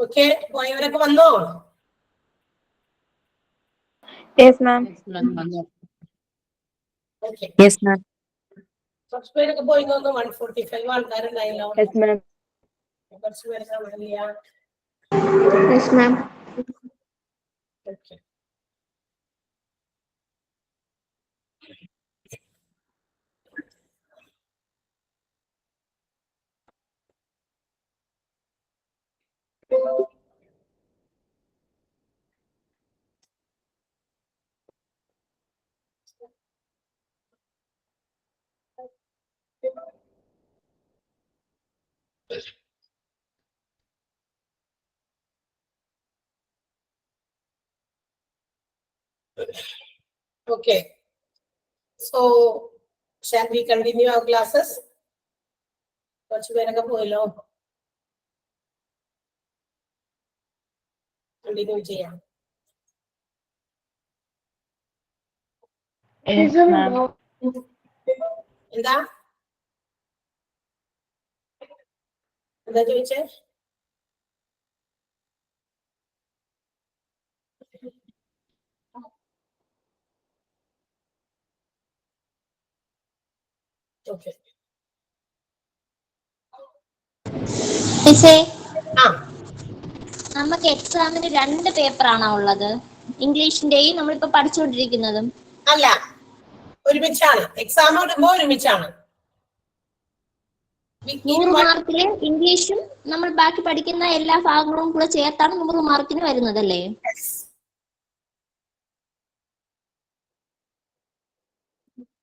Okay, പോയവരൊക്കെ വന്നോ? Yes ma'am. Okay, yes ma'am. കുറച്ച് പേരൊക്കെ പോയി നോക്കുന്നു. 145 ആൾക്കാരുണ്ടായല്ലോ. Yes ma'am. കുറച്ച് പേരൊക്കെ വന്നില്ല. Yes ma'am. Okay, okay, so shall we continue our classes? കുറച്ച് പേരൊക്കെ പോയല്ലോ, കണ്ടിന്യൂ ചെയ്യാം. എന്താ എന്താ ചോദിച്ചേ? ഓക്കെ, നമുക്ക് എക്സാമിന് 2 പേപ്പറാണോ ഉള്ളത്? ഇംഗ്ലീഷിന്റെയും നമ്മളിപ്പോ പഠിച്ചുകൊണ്ടിരിക്കുന്നതും? അല്ല, ഒരുമിച്ചാണ്. എക്സാം ഇടുമ്പോ ഒരുമിച്ചാണ്. 100 മാർക്കില് ഇംഗ്ലീഷും നമ്മൾ ബാക്കി പഠിക്കുന്ന എല്ലാ ഭാഗങ്ങളും കൂടെ ചേർത്താണ് 100 മാർക്കിന് വരുന്നതല്ലേ?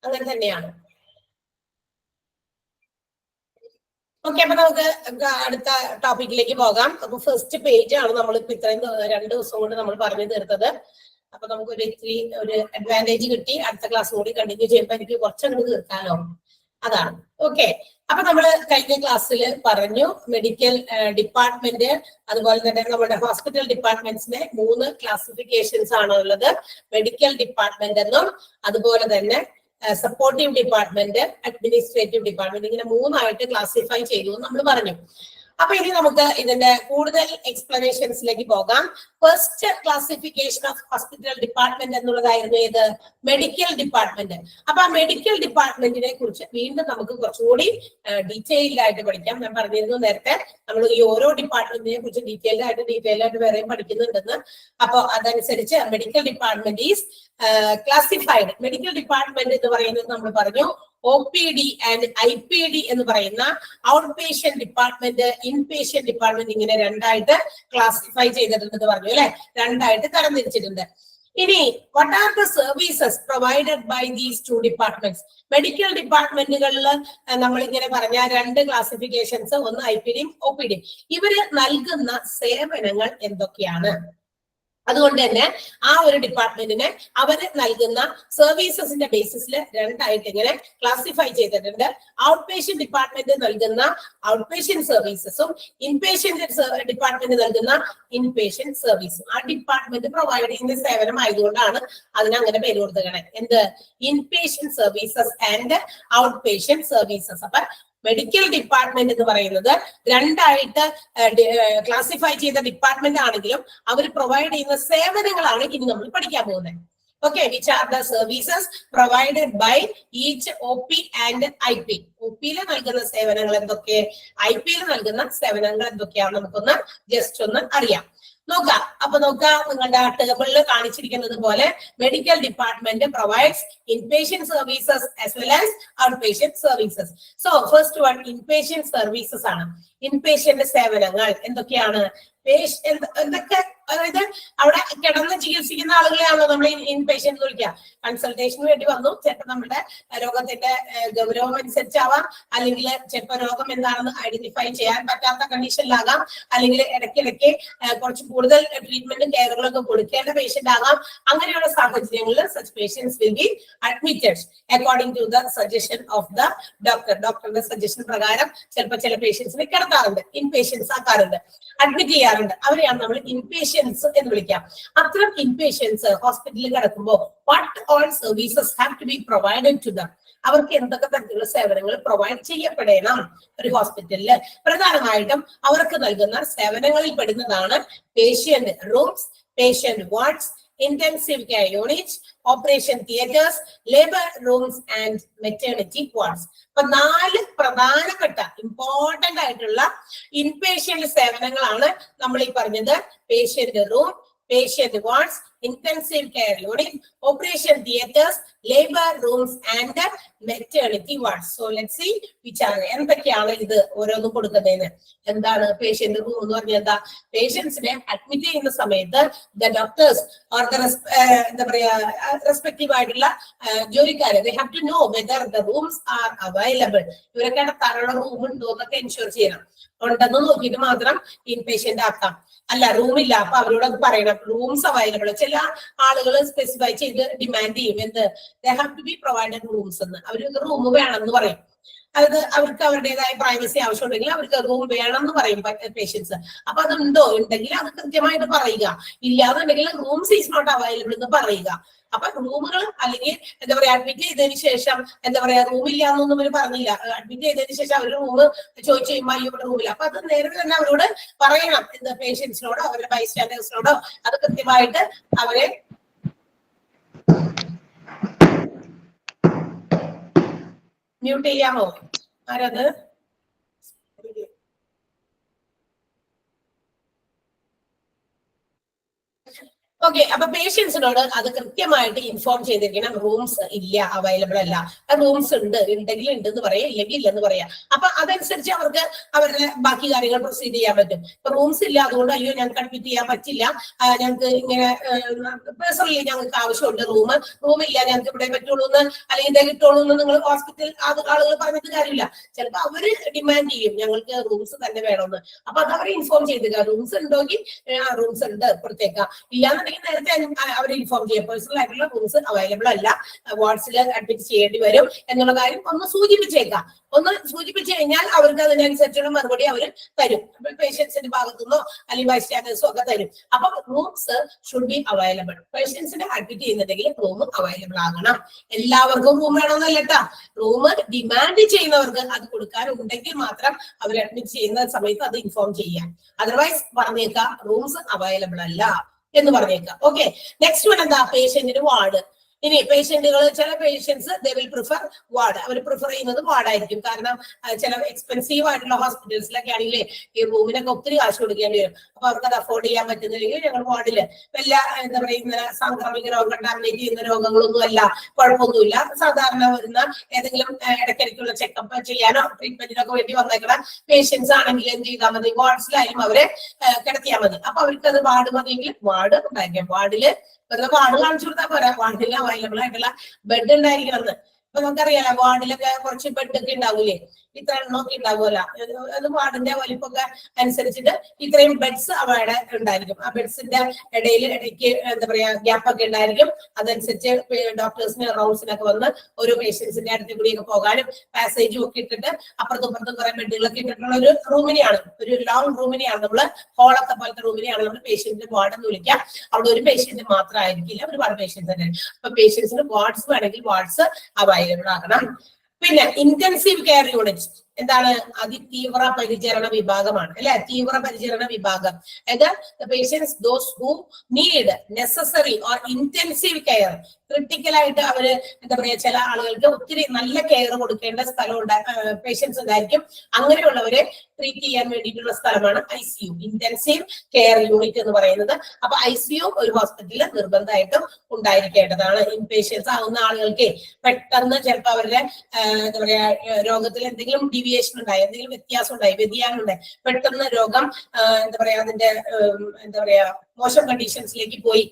അങ്ങനെ തന്നെയാണ്. ഓക്കെ, അപ്പൊ നമുക്ക് അടുത്ത ടോപ്പിക്കിലേക്ക് പോകാം. അപ്പൊ ഫസ്റ്റ് പേജ് ആണ് നമ്മൾ ഇപ്പൊ ഇത്രയും 2 ദിവസം കൊണ്ട് നമ്മൾ പറഞ്ഞു തീർത്തത്. അപ്പൊ നമുക്ക് ഒരു അഡ്വാൻറ്റേജ് കിട്ടി. അടുത്ത ക്ലാസ് കൂടി കണ്ടിന്യൂ ചെയ്യുമ്പോൾ എനിക്ക് കുറച്ചങ്ങോട്ട് തീർക്കാലോ, അതാണ്. ഓക്കെ, അപ്പൊ നമ്മള് കഴിഞ്ഞ ക്ലാസ്സിൽ പറഞ്ഞു മെഡിക്കൽ ഡിപ്പാർട്ട്മെന്റ്, അതുപോലെ തന്നെ നമ്മുടെ ഹോസ്പിറ്റൽ ഡിപ്പാർട്ട്മെന്റ്സിന്റെ 3 ക്ലാസിഫിക്കേഷൻസ് ആണ് ഉള്ളത്. മെഡിക്കൽ ഡിപ്പാർട്ട്മെന്റ് എന്നും, അതുപോലെ തന്നെ സപ്പോർട്ടീവ് ഡിപ്പാർട്ട്മെന്റ്, അഡ്മിനിസ്ട്രേറ്റീവ് ഡിപ്പാർട്ട്മെന്റ്, ഇങ്ങനെ 3 ആയിട്ട് ക്ലാസിഫൈ ചെയ്തു നമ്മൾ പറഞ്ഞു. അപ്പൊ ഇനി നമുക്ക് ഇതിന്റെ കൂടുതൽ എക്സ്പ്ലനേഷൻസിലേക്ക് പോകാം. First classification of hospital department എന്നുള്ളതായിരുന്നു ഏത്? Medical department. അപ്പൊ ആ മെഡിക്കൽ ഡിപ്പാർട്ട്മെന്റിനെ കുറിച്ച് വീണ്ടും നമുക്ക് കുറച്ചുകൂടി ഡീറ്റെയിൽഡ് ആയിട്ട് പഠിക്കാം. ഞാൻ പറഞ്ഞിരുന്നു നേരത്തെ നമ്മൾ ഈ ഓരോ ഡിപ്പാർട്ട്മെന്റിനെ കുറിച്ച് ഡീറ്റെയിൽഡ് ആയിട്ട് വേറെയും പഠിക്കുന്നുണ്ടെന്ന്. അപ്പൊ അതനുസരിച്ച് medical department is classified. Medical department എന്ന് പറയുന്നത് നമ്മൾ പറഞ്ഞു OPD ആൻഡ് IPD എന്ന് പറയുന്ന out patient department, inpatient department, ഇങ്ങനെ 2 ആയിട്ട് ക്ലാസിഫൈ ചെയ്തിട്ടുണ്ടെന്ന് പറഞ്ഞു അല്ലെ, 2 ആയിട്ട് തരംതിരിച്ചിട്ടുണ്ട്. ഇനി what are the services provided by these 2 departments? Medical ഡിപ്പാർട്ട്മെന്റുകളിൽ നമ്മൾ ഇങ്ങനെ പറഞ്ഞ 2 ക്ലാസിഫിക്കേഷൻസ്, ഒന്ന് IPDയും OPDയും. ഇവര് നൽകുന്ന സേവനങ്ങൾ എന്തൊക്കെയാണ്? അതുകൊണ്ട് തന്നെ ആ ഒരു ഡിപ്പാർട്ട്മെന്റിന് അവര് നൽകുന്ന സർവീസസിന്റെ ബേസിസിൽ 2 ആയിട്ട് ഇങ്ങനെ ക്ലാസിഫൈ ചെയ്തിട്ടുണ്ട്. ഔട്ട് പേഷ്യന്റ് ഡിപ്പാർട്ട്മെന്റ് നൽകുന്ന ഔട്ട് പേഷ്യന്റ് സർവീസസും, ഇൻപേഷ്യന്റ് ഡിപ്പാർട്ട്മെന്റ് നൽകുന്ന ഇൻപേഷ്യന്റ് സർവീസും. ആ ഡിപ്പാർട്ട്മെന്റ് പ്രൊവൈഡ് ചെയ്യുന്ന സേവനം ആയതുകൊണ്ടാണ് അതിന് അങ്ങനെ പേര് കൊടുത്തത്. എന്ത്? Inpatient services and out patient services. അപ്പൊ മെഡിക്കൽ ഡിപ്പാർട്ട്മെന്റ് എന്ന് പറയുന്നത് 2 ആയിട്ട് ക്ലാസിഫൈ ചെയ്ത ഡിപ്പാർട്ട്മെന്റ് ആണെങ്കിലും അവർ പ്രൊവൈഡ് ചെയ്യുന്ന സേവനങ്ങളാണ് ഇനി നമ്മൾ പഠിക്കാൻ പോകുന്നത്. Okay, which are the services provided by each OP and IP. OPയിൽ നൽകുന്ന സേവനങ്ങൾ എന്തൊക്കെ, IPയിൽ നൽകുന്ന സേവനങ്ങൾ എന്തൊക്കെയാണെന്ന് നമുക്കൊന്ന് ജസ്റ്റ് ഒന്ന് അറിയാം. നോക്കാം. അപ്പൊ നോക്കാം, നിങ്ങളുടെ ടേബിളിൽ കാണിച്ചിരിക്കുന്നത് പോലെ medical department provides inpatient services as well as out patient services. So first one inpatient services ആണ്. ഇൻപേഷ്യന്റ് സേവനങ്ങൾ എന്തൊക്കെയാണ്? എന്തൊക്കെ, അതായത് അവിടെ കിടന്ന് ചികിത്സിക്കുന്ന ആളുകളെയാണോ നമ്മൾ ഇൻപേഷ്യന്റ് വിളിക്കുക? കൺസൾട്ടേഷന് വേണ്ടി വന്നു, ചിലപ്പോൾ നമ്മുടെ രോഗത്തിന്റെ ഗൗരവം അനുസരിച്ചാവാം, അല്ലെങ്കിൽ ചിലപ്പോൾ രോഗം എന്താണെന്ന് ഐഡന്റിഫൈ ചെയ്യാൻ പറ്റാത്ത കണ്ടീഷനിലാകാം, അല്ലെങ്കിൽ ഇടയ്ക്കിടയ്ക്ക് കുറച്ച് കൂടുതൽ ട്രീറ്റ്മെന്റും കെയറുകളൊക്കെ കൊടുക്കേണ്ട പേഷ്യന്റ് ആകാം. അങ്ങനെയുള്ള സാഹചര്യങ്ങളിൽ such patients will be admitted according to the suggestion of the doctor. ഡോക്ടറുടെ സജഷൻ പ്രകാരം ചിലപ്പോൾ ചില പേഷ്യൻസിനെ കിടത്താറുണ്ട്, ഇൻപേഷ്യൻസ് ആക്കാറുണ്ട്, അഡ്മിറ്റ് ചെയ്യാറുണ്ട്. അവരെയാണ് നമ്മൾ ഇൻപേഷ്യൻസ് എന്ന് വിളിക്കാം. അത്തരം ഇൻപേഷ്യൻസ് ഹോസ്പിറ്റലിൽ കിടക്കുമ്പോൾ what all services have to be provided to them? അവർക്ക് എന്തൊക്കെ തരത്തിലുള്ള സേവനങ്ങൾ പ്രൊവൈഡ് ചെയ്യപ്പെടണം ഒരു ഹോസ്പിറ്റലില്. പ്രധാനമായിട്ടും അവർക്ക് നൽകുന്ന സേവനങ്ങളിൽ പെടുന്നതാണ് patient rooms, patient wards, intensive care units, operation theaters, labor rooms and maternity wards. അപ്പൊ 4 പ്രധാനപ്പെട്ട ഇമ്പോർട്ടന്റ് ആയിട്ടുള്ള ഇൻപേഷ്യന്റ് സേവനങ്ങളാണ് നമ്മൾ ഈ പറഞ്ഞത്. Patient room, patient wards, intensive care unit, operation theaters, labor rooms and maternity wards. So let's see which are എന്തൊക്കെയാണ് ഇത് ഓരോന്നും കൊടുക്കുന്നതിന്. എന്താണ് പേഷ്യന്റ് റൂം എന്ന് പറഞ്ഞാൽ? എന്താ? പേഷ്യൻസിനെ അഡ്മിറ്റ് ചെയ്യുന്ന സമയത്ത് ദ ഡോക്ടേഴ്സ് ഓർ ദ എന്താ പറയാ റെസ്പെക്റ്റീവ് ആയിട്ടുള്ള ജോലിക്കാര് they have to know whether the rooms are available. ഇവരൊക്കെ തറയുള്ള റൂം ഉണ്ടോ എന്നൊക്കെ എൻഷുർ ചെയ്യണം. ഉണ്ടെന്ന് നോക്കിയിട്ട് മാത്രം ഇൻപേഷ്യന്റ് ആക്കാം. അല്ല റൂമില്ല, അപ്പൊ അവരോട് അത് പറയണം റൂംസ് അവൈലബിൾ. ചില ആളുകൾ സ്പെസിഫൈ ചെയ്ത് ഡിമാൻഡ് ചെയ്യും എന്ത് they have to be provided rooms എന്ന്. അവർക്ക് റൂം വേണമെന്ന് പറയും. അത് അവർക്ക് അവരുടേതായ പ്രൈവസി ആവശ്യമുണ്ടെങ്കിൽ അവർക്ക് റൂം വേണം എന്ന് പറയും പേഷ്യൻസ്. അപ്പൊ അതുണ്ടോ? ഉണ്ടെങ്കിൽ അത് കൃത്യമായിട്ട് പറയുക. ഇല്ലാന്നുണ്ടെങ്കിൽ റൂംസ് ഈസ് നോട്ട് അവൈലബിൾ എന്ന് പറയുക. അപ്പൊ റൂമുകൾ അല്ലെങ്കിൽ എന്താ പറയാ അഡ്മിറ്റ് ചെയ്തതിന് ശേഷം എന്താ പറയാ റൂമില്ല എന്നൊന്നും അവർ പറഞ്ഞില്ല. അഡ്മിറ്റ് ചെയ്തതിന് ശേഷം അവർ റൂം ചോദിച്ചു കഴിയുമ്പോൾ ഇവിടെ റൂമില്ല. അപ്പൊ അത് നേരത്തെ തന്നെ അവരോട് പറയണം. എന്താ പേഷ്യൻസിനോടോ അവരുടെ ബൈസ്റ്റാൻഡേഴ്സിനോടോ അത് കൃത്യമായിട്ട് അവരെ മ്യൂട്ട് ചെയ്യാമോ? ആരത്? ഓക്കെ. അപ്പൊ പേഷ്യൻസിനോട് അത് കൃത്യമായിട്ട് ഇൻഫോം ചെയ്തിരിക്കണം. റൂംസ് ഇല്ല, അവൈലബിൾ അല്ല. റൂംസ് ഉണ്ട്, ഉണ്ടെങ്കിൽ ഉണ്ടെന്ന് പറയാം, ഇല്ലെങ്കിൽ ഇല്ലെന്ന് പറയാം. അപ്പൊ അതനുസരിച്ച് അവർക്ക് അവരുടെ ബാക്കി കാര്യങ്ങൾ പ്രൊസീഡ് ചെയ്യാൻ പറ്റും. ഇപ്പൊ റൂംസ് ഇല്ല, അതുകൊണ്ട് അയ്യോ ഞങ്ങൾക്ക് അഡ്മിറ്റ് ചെയ്യാൻ പറ്റില്ല, ഞങ്ങൾക്ക് ഇങ്ങനെ പേഴ്സണലി ഞങ്ങൾക്ക് ആവശ്യമുണ്ട് റൂമില്ല, ഞങ്ങൾക്ക് ഇവിടെ പറ്റുള്ളൂ എന്ന് അല്ലെങ്കിൽ ഇതേ കിട്ടുള്ളൂ എന്ന് നിങ്ങൾ ഹോസ്പിറ്റൽ ആളുകൾ പറഞ്ഞിട്ട് കാര്യമില്ല. ചിലപ്പോൾ അവര് ഡിമാൻഡ് ചെയ്യും ഞങ്ങൾക്ക് റൂംസ് തന്നെ വേണമെന്ന്. അപ്പൊ അത് അവരെ ഇൻഫോം ചെയ്തേക്കുക. റൂംസ് ഉണ്ടെങ്കിൽ റൂംസ് ഉണ്ട് കൊടുത്തേക്കാം. ഇല്ലാന്നുണ്ടെങ്കിൽ നേരത്തെ അവരെ ഇൻഫോം ചെയ്യാം പേഴ്സണൽ ആയിട്ടുള്ള റൂംസ് അവൈലബിൾ അല്ല, വാർഡ്സിൽ അഡ്മിറ്റ് ചെയ്യേണ്ടി വരും എന്നുള്ള കാര്യം ഒന്ന് സൂചിപ്പിച്ചേക്കാം. ഒന്ന് സൂചിപ്പിച്ചു കഴിഞ്ഞാൽ അവർക്ക് അതിനനുസരിച്ചുള്ള മറുപടി അവർ തരും. പേഷ്യൻസിന്റെ ഭാഗത്തുനിന്നോ അല്ലെങ്കിൽ ബൈസ്റ്റാൻഡേഴ്സോ ഒക്കെ തരും. അപ്പൊ റൂംസ് ഷുഡ് ബി അവൈലബിൾ. പേഷ്യൻസിനെ അഡ്മിറ്റ് ചെയ്യുന്നുണ്ടെങ്കിൽ റൂം അവൈലബിൾ ആകണം. എല്ലാവർക്കും റൂം വേണമെന്നല്ല കേട്ടാ. റൂം ഡിമാൻഡ് ചെയ്യുന്നവർക്ക് അത് കൊടുക്കാനുണ്ടെങ്കിൽ മാത്രം അവർ അഡ്മിറ്റ് ചെയ്യുന്ന സമയത്ത് അത് ഇൻഫോം ചെയ്യാം. അതർവൈസ് പറഞ്ഞേക്കാം റൂംസ് അവൈലബിൾ അല്ല എന്ന് പറഞ്ഞേക്കാം. ഓക്കെ. നെക്സ്റ്റ് വൺ എന്താ? പേഷ്യന്റിന് വാർഡ്. ഇനി പേഷ്യന്റുകൾ ചില patients they will prefer ward. അവർ പ്രിഫർ ചെയ്യുന്നത് വാർഡായിരിക്കും. കാരണം ചില എക്സ്പെൻസീവ് ആയിട്ടുള്ള ഹോസ്പിറ്റൽസിലൊക്കെ ആണെങ്കിലേ ഈ റൂമിനൊക്കെ ഒത്തിരി കാശ് കൊടുക്കേണ്ടി വരും. അപ്പൊ അവർക്ക് അത് അഫോർഡ് ചെയ്യാൻ പറ്റുന്നില്ലെങ്കിൽ ഞങ്ങൾ വാർഡില് എല്ലാ എന്താ പറയുന്ന സാംക്രമിക രോഗം കണ്ടാമിനേറ്റ് ചെയ്യുന്ന രോഗങ്ങളൊന്നും അല്ല, കുഴപ്പമൊന്നുമില്ല. സാധാരണ വരുന്ന ഏതെങ്കിലും ഇടയ്ക്കിടയ്ക്കുള്ള ചെക്കപ്പ് ചെയ്യാനോ ട്രീറ്റ്മെന്റിനൊക്കെ വേണ്ടി വന്നേക്കുന്ന പേഷ്യൻസ് ആണെങ്കിൽ എന്ത് ചെയ്താൽ മതി? വാർഡ്സിലായാലും അവരെ കിടത്തിയാൽ മതി. അപ്പൊ അവർക്ക് അത് വാർഡ് മതിയെങ്കിൽ വാർഡ് ഉണ്ടായിരിക്കാം. വാർഡില് വെറുതെ വാർഡ് കാണിച്ചു കൊടുത്താൽ പോരാ, വാർഡിൽ അവൈലബിൾ ആയിട്ടുള്ള ബെഡ് ഉണ്ടായിരിക്കണം എന്ന്. ഇപ്പൊ നമുക്കറിയാലോ വാർഡിലൊക്കെ കുറച്ച് ബെഡ് ഒക്കെ ഉണ്ടാവൂലേ, ഇത്ര എണ്ണമൊക്കെ ഉണ്ടാവുമല്ലോ. അത് വാർഡിന്റെ വലിപ്പമൊക്കെ അനുസരിച്ചിട്ട് ഇത്രയും ബെഡ്സ് അവിടെ ഉണ്ടായിരിക്കും. ആ ബെഡ്സിന്റെ ഇടയ്ക്ക് എന്താ പറയാ ഗ്യാപ്പ് ഒക്കെ ഉണ്ടായിരിക്കും. അതനുസരിച്ച് ഡോക്ടേഴ്സിന് റൗണ്ട്സിനൊക്കെ വന്ന് ഓരോ പേഷ്യൻസിന്റെ അടുത്ത് കൂടിയൊക്കെ പോകാനും പാസേജും ഒക്കെ ഇട്ടിട്ട് അപ്പുറത്തും ഇപ്പുറത്തും കുറെ ബെഡുകളൊക്കെ ഇട്ടിട്ടുള്ള ഒരു റൂമിനെയാണ്, ഒരു ലോങ് റൂമിനെയാണ് നമ്മള് ഹോളൊക്കെ പോലത്തെ റൂമിനെയാണ് നമ്മൾ പേഷ്യന്റ് വാർഡ് എന്ന് വിളിക്കാം. അവിടെ ഒരു പേഷ്യന്റ് മാത്രമായിരിക്കില്ല, ഒരുപാട് പേഷ്യൻസ് തന്നെ. അപ്പൊ പേഷ്യൻസിന് വാർഡ്സ് വേണമെങ്കിൽ വാർഡ്സ് അവൈലബിൾ ആകണം. പിന്നെ ഇന്റൻസീവ് കെയർ യൂണിറ്റ് എന്താണ്? അതിതീവ്ര പരിചരണ വിഭാഗമാണ് അല്ലെ? തീവ്ര പരിചരണ വിഭാഗം. അതായത് patients those who need necessary or intensive care. Critical ആയിട്ട് അവര് എന്താ പറയാ ചില ആളുകൾക്ക് ഒത്തിരി നല്ല കെയർ കൊടുക്കേണ്ട സ്ഥലം പേഷ്യൻസ് ഉണ്ടായിരിക്കും. അങ്ങനെയുള്ളവരെ ട്രീറ്റ് ചെയ്യാൻ വേണ്ടിയിട്ടുള്ള സ്ഥലമാണ് ICU, ഇന്റൻസീവ് കെയർ യൂണിറ്റ് എന്ന് പറയുന്നത്. അപ്പൊ ICU ഒരു ഹോസ്പിറ്റലിൽ നിർബന്ധമായിട്ടും ഉണ്ടായിരിക്കേണ്ടതാണ്. ഇൻപേഷ്യൻസ് ആവുന്ന ആളുകൾക്ക് പെട്ടെന്ന് ചിലപ്പോൾ അവരുടെ എന്താ പറയാ രോഗത്തിൽ എന്തെങ്കിലും ഡീവിയേഷൻ ഉണ്ടായി, എന്തെങ്കിലും വ്യത്യാസം ഉണ്ടായി, വ്യതിയാനം ഉണ്ടായി, പെട്ടെന്ന് രോഗം എന്താ പറയാ അതിന്റെ എന്താ പറയാ മോശം കണ്ടീഷൻസിലേക്ക് പോയി.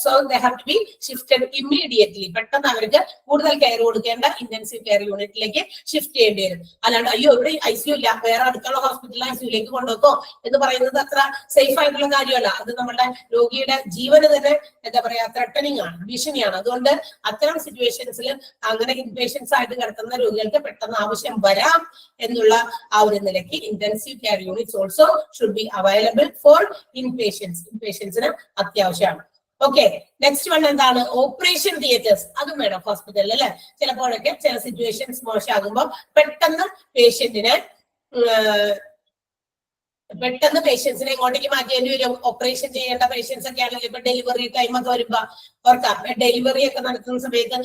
So they have to be shifted immediately. പെട്ടെന്ന് അവർക്ക് കൂടുതൽ കെയർ കൊടുക്കേണ്ട ഇന്റൻസീവ് കെയർ യൂണിറ്റിലേക്ക് ഷിഫ്റ്റ് ചെയ്യേണ്ടി വരും. അല്ലാണ്ട് അയ്യോ ഇവിടെ ICU ഇല്ല, വേറെ അടുത്തുള്ള ഹോസ്പിറ്റൽ ICUലേക്ക് കൊണ്ടുപോക്കോ എന്ന് പറയുന്നത് അത്ര സേഫ് ആയിട്ടുള്ള കാര്യമല്ല. അത് നമ്മുടെ രോഗിയുടെ ജീവന് തന്നെ എന്താ പറയാ ത്രെട്ടനിങ് ആണ്, ഭീഷണിയാണ്. അതുകൊണ്ട് അത്തരം സിറ്റുവേഷൻസിൽ അങ്ങനെ ഇൻപേഷ്യൻസ് ആയിട്ട് കിടക്കുന്ന രോഗികൾക്ക് പെട്ടെന്ന് ആവശ്യം വരാം എന്നുള്ള ആ ഒരു നിലയ്ക്ക് intensive care units also should be available for inpatients. ഇൻപേഷ്യൻസിന് അത്യാവശ്യമാണ്. ഓക്കെ, നെക്സ്റ്റ് വൺ എന്താണ്? Operation theatres. അതും വേണം ഹോസ്പിറ്റലിൽ അല്ലെ. ചിലപ്പോഴൊക്കെ ചില സിറ്റുവേഷൻസ് മോശമാകുമ്പോൾ പെട്ടെന്ന് പേഷ്യൻസിനെ ഇങ്ങോട്ടേക്ക് മാറ്റേണ്ടി വരും. ഓപ്പറേഷൻ ചെയ്യേണ്ട പേഷ്യൻസ് ഒക്കെ ആണെങ്കിൽ ഇപ്പൊ ഡെലിവറി ടൈം ഒക്കെ വരുമ്പോ ഓർക്കാം, ഡെലിവറി ഒക്കെ നടത്തുന്ന സമയത്ത്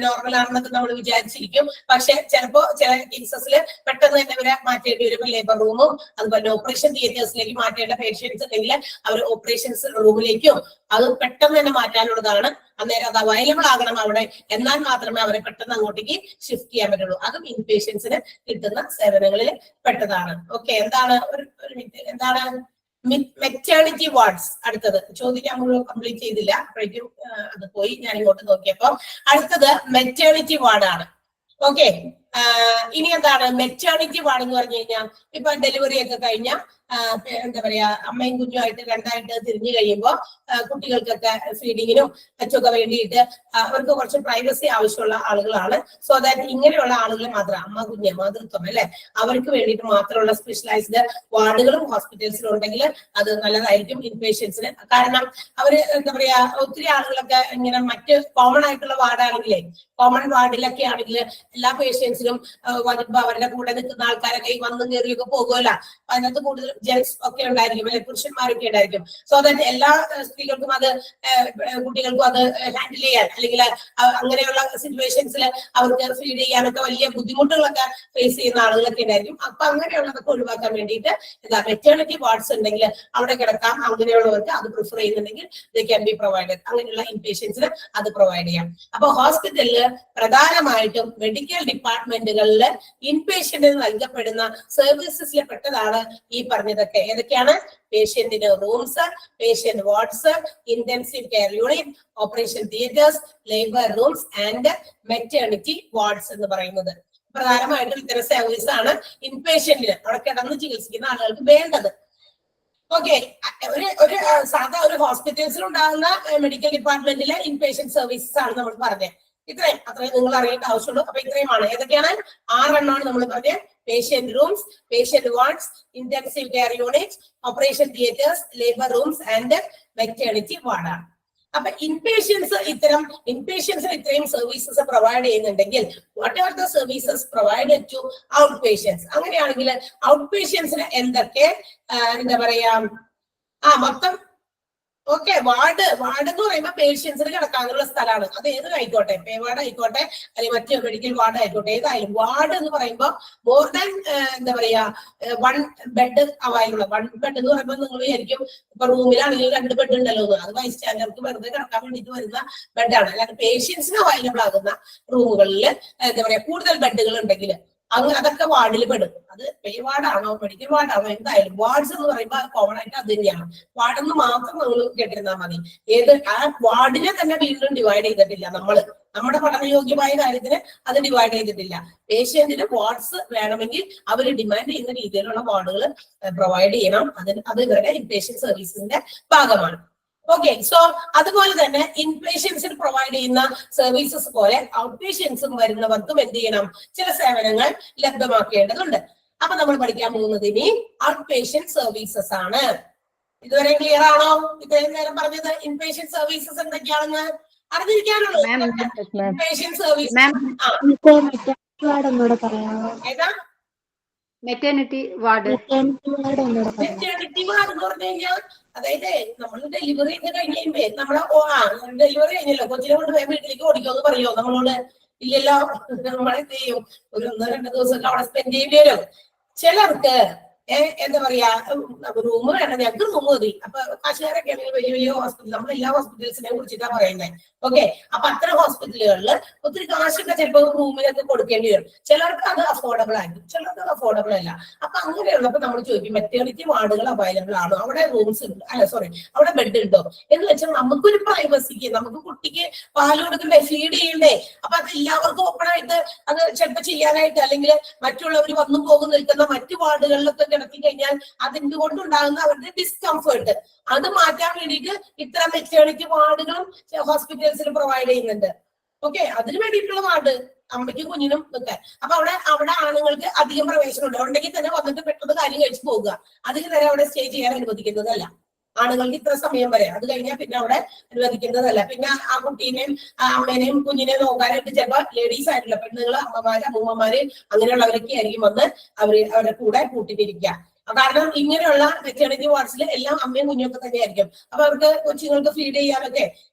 നോർമൽ ആണെന്നൊക്കെ നമ്മൾ വിചാരിച്ചിരിക്കും. പക്ഷെ ചിലപ്പോ ചില കേസസിൽ പെട്ടെന്ന് തന്നെ ഇവരെ മാറ്റേണ്ടി വരും. ലേബർ റൂമും അതുപോലെ ഓപ്പറേഷൻ തിയേറ്റേഴ്സിലേക്ക് മാറ്റേണ്ട പേഷ്യൻസ് ഉണ്ടെങ്കിൽ അവർ ഓപ്പറേഷൻസ് റൂമിലേക്കും അത് പെട്ടെന്ന് തന്നെ മാറ്റാനുള്ളതാണ്. അന്നേരം അത് അവൈലബിൾ ആകണം അവിടെ, എന്നാൽ മാത്രമേ അവരെ പെട്ടെന്ന് അങ്ങോട്ടേക്ക് ഷിഫ്റ്റ് ചെയ്യാൻ പറ്റുള്ളൂ. അതും ഇൻപേഷ്യൻസിന് കിട്ടുന്ന സേവനങ്ങളിൽ പെട്ടതാണ്. ഓക്കെ, എന്താണ് എന്താണ് മെറ്റേണിറ്റി വാർഡ്സ്? അടുത്തത് ചോദിക്കാൻ മുഴുവൻ കംപ്ലീറ്റ് ചെയ്തില്ല, അപ്പോഴേക്കും അത് പോയി. ഞാൻ ഇങ്ങോട്ട് നോക്കിയപ്പോ അടുത്തത് മെറ്റേണിറ്റി വാർഡാണ്. ഓക്കെ, ഇനി എന്താണ് മെറ്റേണിറ്റി വാർഡ് എന്ന് പറഞ്ഞു കഴിഞ്ഞാൽ ഇപ്പൊ ഡെലിവറി ഒക്കെ കഴിഞ്ഞ എന്താ പറയാ അമ്മയും കുഞ്ഞുമായിട്ട് രണ്ടായിട്ട് തിരിഞ്ഞു കഴിയുമ്പോൾ കുട്ടികൾക്കൊക്കെ ഫീഡിങ്ങിനും മറ്റൊക്കെ വേണ്ടിയിട്ട് അവർക്ക് കുറച്ച് പ്രൈവസി ആവശ്യമുള്ള ആളുകളാണ്. സോ ദാറ്റ് ഇങ്ങനെയുള്ള ആളുകൾ മാത്രം അമ്മ കുഞ്ഞ് മാതൃത്വം അല്ലെ, അവർക്ക് വേണ്ടിയിട്ട് മാത്രമുള്ള സ്പെഷ്യലൈസ്ഡ് വാർഡുകളും ഹോസ്പിറ്റൽസിലും ഉണ്ടെങ്കിൽ അത് നല്ലതായിരിക്കും ഇൻപേഷ്യൻസിന്. കാരണം അവര് എന്താ പറയാ ഒത്തിരി ആളുകളൊക്കെ ഇങ്ങനെ മറ്റ് കോമൺ ആയിട്ടുള്ള വാർഡാണെങ്കിലേ, കോമൺ വാർഡിലൊക്കെ ആണെങ്കിൽ എല്ലാ പേഷ്യൻസിനും വരുമ്പോ അവരുടെ കൂടെ നിൽക്കുന്ന ആൾക്കാരൊക്കെ വന്നും കയറിയൊക്കെ പോകുമല്ലോ. അതിനകത്ത് കൂടുതൽ ജെൻസ് ഒക്കെ ഉണ്ടായിരിക്കും അല്ലെ, പുരുഷന്മാരൊക്കെ ഉണ്ടായിരിക്കും. സോ ദാറ്റ് എല്ലാ സ്ത്രീകൾക്കും അത് കുട്ടികൾക്കും അത് ഹാൻഡിൽ ചെയ്യാൻ അല്ലെങ്കിൽ അങ്ങനെയുള്ള സിറ്റുവേഷൻസിൽ അവർക്ക് ഫീഡ് ചെയ്യാനൊക്കെ വലിയ ബുദ്ധിമുട്ടുകളൊക്കെ ഫേസ് ചെയ്യുന്ന ആളുകളൊക്കെ ഉണ്ടായിരിക്കും. അപ്പൊ അങ്ങനെയുള്ളതൊക്കെ ഒഴിവാക്കാൻ വേണ്ടിയിട്ട് എന്താ മെറ്റേണിറ്റി വാർഡ്സ് ഉണ്ടെങ്കിൽ അവിടെ കിടക്കാം. അങ്ങനെയുള്ളവർക്ക് അത് പ്രിഫർ ചെയ്യുന്നുണ്ടെങ്കിൽ ദേ ക്യാൻ ബി പ്രൊവൈഡഡ്. അങ്ങനെയുള്ള ഇൻപേഷ്യൻസിന് അത് പ്രൊവൈഡ് ചെയ്യാം. അപ്പൊ ഹോസ്പിറ്റലില് പ്രധാനമായിട്ടും മെഡിക്കൽ ഡിപ്പാർട്ട്മെന്റുകളിൽ ഇൻപേഷ്യന്റിന് നൽകപ്പെടുന്ന സർവീസസിൽ പെട്ടതാണ് ഈ പറഞ്ഞതൊക്കെ. ഏതൊക്കെയാണ്? പേഷ്യന്റിന് rooms, patient wards, intensive care unit, operation theatres, labour rooms and maternity wards എന്ന് പറയുന്നത്. പ്രധാനമായിട്ടും ഇത്തരം സർവീസ് ആണ് ഇൻപേഷ്യന്റിന് അവിടെ കിടന്ന് ചികിത്സിക്കുന്ന ആളുകൾക്ക് വേണ്ടത്. ഓക്കെ, ഒരു സാധാ ഒരു ഹോസ്പിറ്റൽസിൽ ഉണ്ടാകുന്ന മെഡിക്കൽ ഡിപ്പാർട്ട്മെന്റിലെ ഇൻപേഷ്യന്റ് സർവീസസ് ആണ് നമ്മൾ പറഞ്ഞത്. അത്രയും നിങ്ങൾ അറിയേണ്ട ആവശ്യമുള്ളൂ. അപ്പൊ ഇത്രയുമാണ്. ഏതൊക്കെയാണ്? 6 എണ്ണമാണ് നമ്മൾ പറഞ്ഞത്. Patient rooms, patient wards, intensive care unit, operation theatres, labour rooms and maternity വാർഡാണ്. അപ്പൊ ഇൻപേഷ്യൻസിന് ഇത്രയും സർവീസസ് പ്രൊവൈഡ് ചെയ്യുന്നുണ്ടെങ്കിൽ what are the services provided to out patients? അങ്ങനെയാണെങ്കിൽ ഔട്ട് പേഷ്യൻസിന് എന്തൊക്കെ എന്താ പറയാ മൊത്തം ഓക്കെ വാർഡ് എന്ന് പറയുമ്പോൾ പേഷ്യൻസിന് കിടക്കാനുള്ള സ്ഥലമാണ്. അത് ഏത് ആയിക്കോട്ടെ, പേ വാർഡ് ആയിക്കോട്ടെ അല്ലെങ്കിൽ മറ്റു മെഡിക്കൽ വാർഡ് ആയിക്കോട്ടെ, ഏതായാലും വാർഡ് എന്ന് പറയുമ്പോൾ മോർ ദാൻ എന്താ പറയാ 1 ബെഡ് അവൈലബിൾ. 1 ബെഡ് എന്ന് പറയുമ്പോൾ നിങ്ങൾ വിചാരിക്കും ഇപ്പൊ റൂമിലാണെങ്കിൽ 2 ബെഡ് ഉണ്ടല്ലോ എന്ന്. അത് ബൈ സ്റ്റാൻഡർക്ക് വെറുതെ കിടക്കാൻ വേണ്ടിയിട്ട് വരുന്ന ബെഡാണ്. അല്ലാതെ പേഷ്യൻസിന് അവൈലബിൾ ആകുന്ന റൂമുകളിൽ എന്താ പറയാ കൂടുതൽ ബെഡുകൾ ഉണ്ടെങ്കിൽ അതൊക്കെ വാർഡിൽ പെടും. അത് പേ വാർഡാണോ മെഡിക്കൽ വാർഡാണോ എന്തായാലും വാർഡ്സ് എന്ന് പറയുമ്പോൾ കോമൺ ആയിട്ട് അത് തന്നെയാണ്. വാർഡെന്ന് മാത്രം നമ്മൾ കേട്ടിരുന്നാൽ മതി. ആ വാർഡിനെ തന്നെ വീണ്ടും ഡിവൈഡ് ചെയ്തിട്ടില്ല. നമ്മുടെ പഠനയോഗ്യമായ കാര്യത്തിന് അത് ഡിവൈഡ് ചെയ്തിട്ടില്ല. പേഷ്യന്റിന് വാർഡ്സ് വേണമെങ്കിൽ അവർ ഡിമാൻഡ് ചെയ്യുന്ന രീതിയിലുള്ള വാർഡുകൾ പ്രൊവൈഡ് ചെയ്യണം. അത് ഇവരുടെ ഇൻപേഷ്യന്റ് സർവീസിന്റെ ഭാഗമാണ്. ഓക്കെ, സോ അതുപോലെ തന്നെ ഇൻപേഷ്യൻസിന് പ്രൊവൈഡ് ചെയ്യുന്ന സർവീസസ് പോലെ ഔട്ട് പേഷ്യൻസും വരുന്നവർക്കും എന്ത് ചെയ്യണം? ചില സേവനങ്ങൾ ലഭ്യമാക്കേണ്ടതുണ്ട്. അപ്പൊ നമ്മൾ പഠിക്കാൻ പോകുന്നത് ഇനി ഔട്ട് പേഷ്യന്റ് സർവീസസ് ആണ്. ഇതുവരെ ക്ലിയർ ആണോ? ഇത്രയും നേരം പറഞ്ഞത് ഇൻപേഷ്യന്റ് സർവീസസ് എന്തൊക്കെയാണെന്ന് അറിഞ്ഞിരിക്കാനുള്ളൂ. ഇൻപേഷ്യന്റ് സർവീസ് ഏതാ? Maternity ward. മെറ്റേണിറ്റി വാർഡ് എന്ന് പറഞ്ഞു കഴിഞ്ഞാൽ അതായത് നമ്മൾ ഡെലിവറി ഒക്കെ കഴിഞ്ഞ് നമ്മളെ ഡെലിവറി കഴിഞ്ഞല്ലോ, കൊച്ചിനെ കൊണ്ട് വീട്ടിലേക്ക് ഓടിക്കോന്ന് പറയുമോ നമ്മളോട്? ഇല്ലല്ലോ. നമ്മളെന്ത് ചെയ്യും? ഒരു 1-2 ദിവസം അവിടെ സ്പെൻഡ് ചെയ്യേണ്ടി വരും. ചിലർക്ക് എന്താ പറയാ റൂം വേണം, ഞങ്ങൾക്ക് റൂം മതി. അപ്പൊ കാശുകാരൊക്കെ ആണെങ്കിൽ വലിയ വലിയ ഹോസ്പിറ്റൽ, നമ്മൾ എല്ലാ ഹോസ്പിറ്റൽസിനെ കുറിച്ചിട്ടാണ് പറയുന്നത്. ഓക്കെ, അപ്പൊ അത്തരം ഹോസ്പിറ്റലുകളിൽ ഒത്തിരി കാശൊക്കെ ചിലപ്പോൾ റൂമിലൊക്കെ കൊടുക്കേണ്ടി വരും. ചിലർക്ക് അത് അഫോർഡബിൾ ആയിരിക്കും, ചിലർക്ക് അത് അഫോർഡബിൾ അല്ല. അപ്പൊ അങ്ങനെയുള്ളപ്പോ നമ്മൾ ചോദിക്കും മെറ്റേണിറ്റി വാർഡുകൾ അവൈലബിൾ ആണോ, അവിടെ റൂംസ് ഉണ്ട്, അവിടെ ബെഡ് ഉണ്ടോ എന്ന് വെച്ചാൽ നമുക്കൊരു പ്രൈവസിക്ക്, നമുക്ക് കുട്ടിക്ക് പാല് കൊടുക്കണ്ടേ, ഫീഡ് ചെയ്യണ്ടേ. അപ്പൊ അത് എല്ലാവർക്കും ഓപ്പൺ ആയിട്ട് അത് ചിലപ്പോൾ ചെയ്യാനായിട്ട് അല്ലെങ്കിൽ മറ്റുള്ളവർ വന്നും പോകും നിൽക്കുന്ന മറ്റു വാർഡുകളിലൊക്കെ കിടത്തി കഴിഞ്ഞാൽ അതെന്തുകൊണ്ടുണ്ടാകുന്ന അവരുടെ ഡിസ്കംഫേർട്ട് അത് മാറ്റാൻ വേണ്ടിയിട്ട് ഇത്തരം മെറ്റേണിറ്റി വാർഡുകളും ഹോസ്പിറ്റൽസിൽ പ്രൊവൈഡ് ചെയ്യുന്നുണ്ട്. ഓക്കെ, അതിന് വേണ്ടിയിട്ടുള്ള വാർഡ് അമ്മയ്ക്കും കുഞ്ഞിനും ഒക്കെ. അപ്പൊ അവിടെ ആണുങ്ങൾക്ക് അധികം പ്രവേശനം ഉണ്ട്. ഉണ്ടെങ്കിൽ തന്നെ വന്നിട്ട് പെട്ടെന്ന് കാര്യം കഴിച്ചു പോകുക. അതിന് നേരെ അവിടെ സ്റ്റേ ചെയ്യാൻ അനുവദിക്കുന്നതല്ല. ആണുങ്ങൾക്ക് ഇത്ര സമയം വരെ, അത് കഴിഞ്ഞാൽ പിന്നെ അവിടെ അനുവദിക്കുന്നതല്ല. പിന്നെ ആ കുട്ടീനെയും അമ്മേനെയും കുഞ്ഞിനെയും നോക്കാനായിട്ട് ചിലപ്പോൾ ലേഡീസ് ആയിട്ടുള്ള പെണ്ണുങ്ങൾ, അമ്മമാര്, അമ്മൂമ്മമാര് അങ്ങനെയുള്ളവരൊക്കെ ആയിരിക്കും വന്ന് അവരുടെ കൂടെ കൂട്ടിട്ടിരിക്കുക. കാരണം ഇങ്ങനെയുള്ള മെറ്റേണിറ്റി വാർഡ്സിൽ എല്ലാം അമ്മയും കുഞ്ഞൊക്കെ തന്നെയായിരിക്കും. അപ്പൊ അവർക്ക് കൊച്ചുങ്ങൾക്ക് ഫീഡ് ചെയ്യാനൊക്കെ,